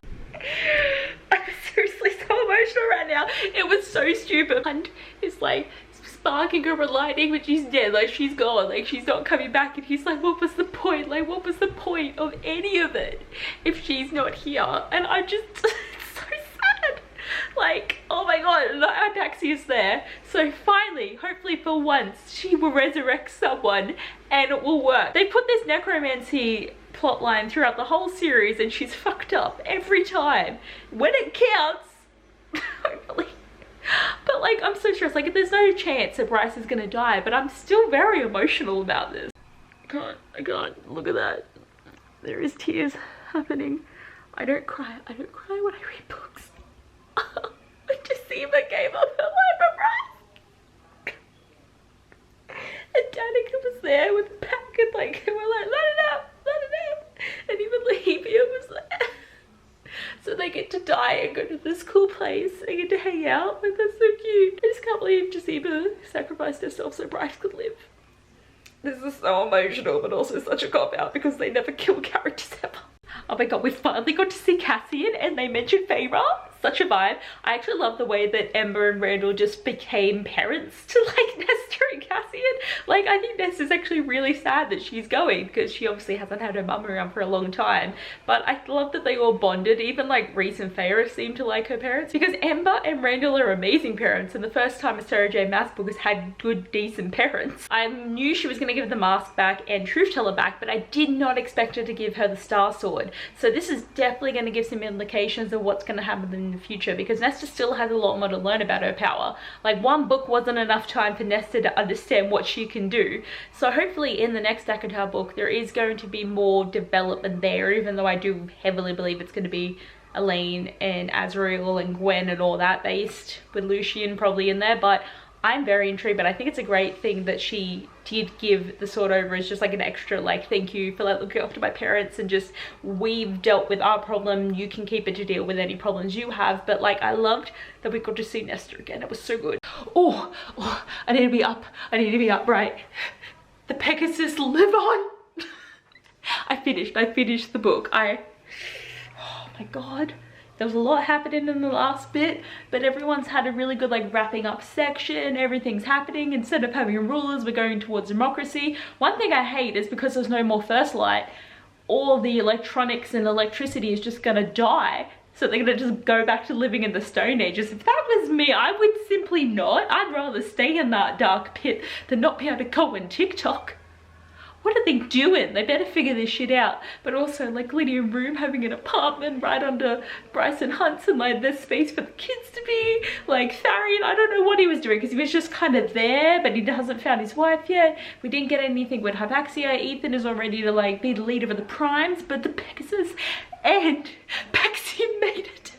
I'm seriously so emotional right now. It was so stupid. And it's like sparking her lighting, but she's dead. Like, she's gone. Like, she's not coming back. And he's like, what was the point? Like, what was the point of any of it if she's not here? And I just, it's so sad. Like, oh my god, Abaxi is there. So finally, hopefully for once, she will resurrect someone and it will work. They put this necromancy plotline throughout the whole series and she's fucked up every time. When it counts, hopefully. But like, I'm so stressed. Like, there's no chance that Bryce is gonna die, but I'm still very emotional about this. I can't, look at that. There is tears happening. I don't cry when I read books. Deceiver gave up her life for Bryce. And Danica was there with the pack and like, we're like, let it out. And even Lahivia was there. So they get to die and go to this cool place. They get to hang out. Like, that's so cute. I just can't believe Deceiver sacrificed herself so Bryce could live. This is so emotional, but also such a cop-out because they never kill characters ever. Oh my god, we finally got to see Cassian and they mentioned Feyre. Such a vibe. I actually love the way that Ember and Randall just became parents to like Nestor and Cassian. Like, I think Ness is actually really sad that she's going because she obviously hasn't had her mum around for a long time. But I love that they all bonded. Even like Reese and Feyre seem to like her parents because Ember and Randall are amazing parents, and the first time a Sarah J Maas book has had good, decent parents. I knew she was going to give the mask back and Truth Teller back, but I did not expect her to give her the Star Sword. So this is definitely going to give some indications of what's going to happen in the future because Nesta still has a lot more to learn about her power. Like, one book wasn't enough time for Nesta to understand what she can do. So hopefully in the next Akatar book there is going to be more development there, even though I do heavily believe it's going to be Elaine and Azrael and Gwen and all that based, with Lucian probably in there. But I'm very intrigued, but I think it's a great thing that she did give the sword over as just like an extra, like, thank you for like looking after my parents and just, we've dealt with our problem, you can keep it to deal with any problems you have. But like, I loved that we got to see Nestor again. It was so good. Oh, I need to be up, right? The Pegasus live on. I finished the book. Oh my god. There was a lot happening in the last bit, but everyone's had a really good like wrapping up section. Everything's happening. Instead of having rulers, we're going towards democracy. One thing I hate is because there's no more First Light, all the electronics and electricity is just gonna die. So they're gonna just go back to living in the Stone Ages. If that was me, I would simply not. I'd rather stay in that dark pit than not be able to go on TikTok. What are they doing? They better figure this shit out. But also, like, Lydia and Room having an apartment right under Bryson Hunt's, and like there's space for the kids to be. Like Tharian, I don't know what he was doing because he was just kind of there, but he hasn't found his wife yet. We didn't get anything with Hypaxia. Ethan is all ready to like be the leader of the Primes, but the Pegasus and Paxi made it.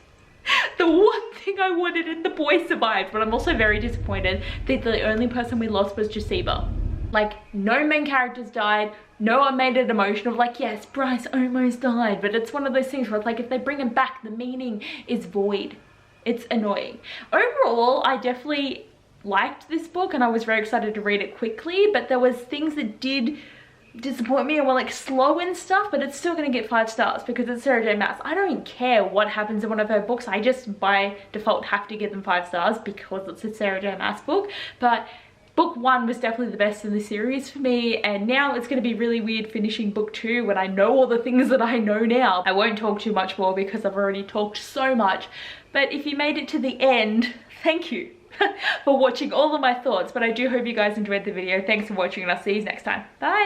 The one thing I wanted, and the boy survived, but I'm also very disappointed that the only person we lost was Jaceba. Like, no main characters died, no one made it emotional, like, yes, Bryce almost died, but it's one of those things where it's like, if they bring him back, the meaning is void. It's annoying. Overall, I definitely liked this book, and I was very excited to read it quickly, but there was things that did disappoint me and were like slow and stuff, but it's still gonna get 5 stars because it's Sarah J Maas. I don't care what happens in one of her books, I just by default have to give them 5 stars because it's a Sarah J Maas book. But book 1 was definitely the best in the series for me, and now it's going to be really weird finishing book 2 when I know all the things that I know now. I won't talk too much more because I've already talked so much, but if you made it to the end, thank you for watching all of my thoughts. But I do hope you guys enjoyed the video. Thanks for watching, and I'll see you next time. Bye!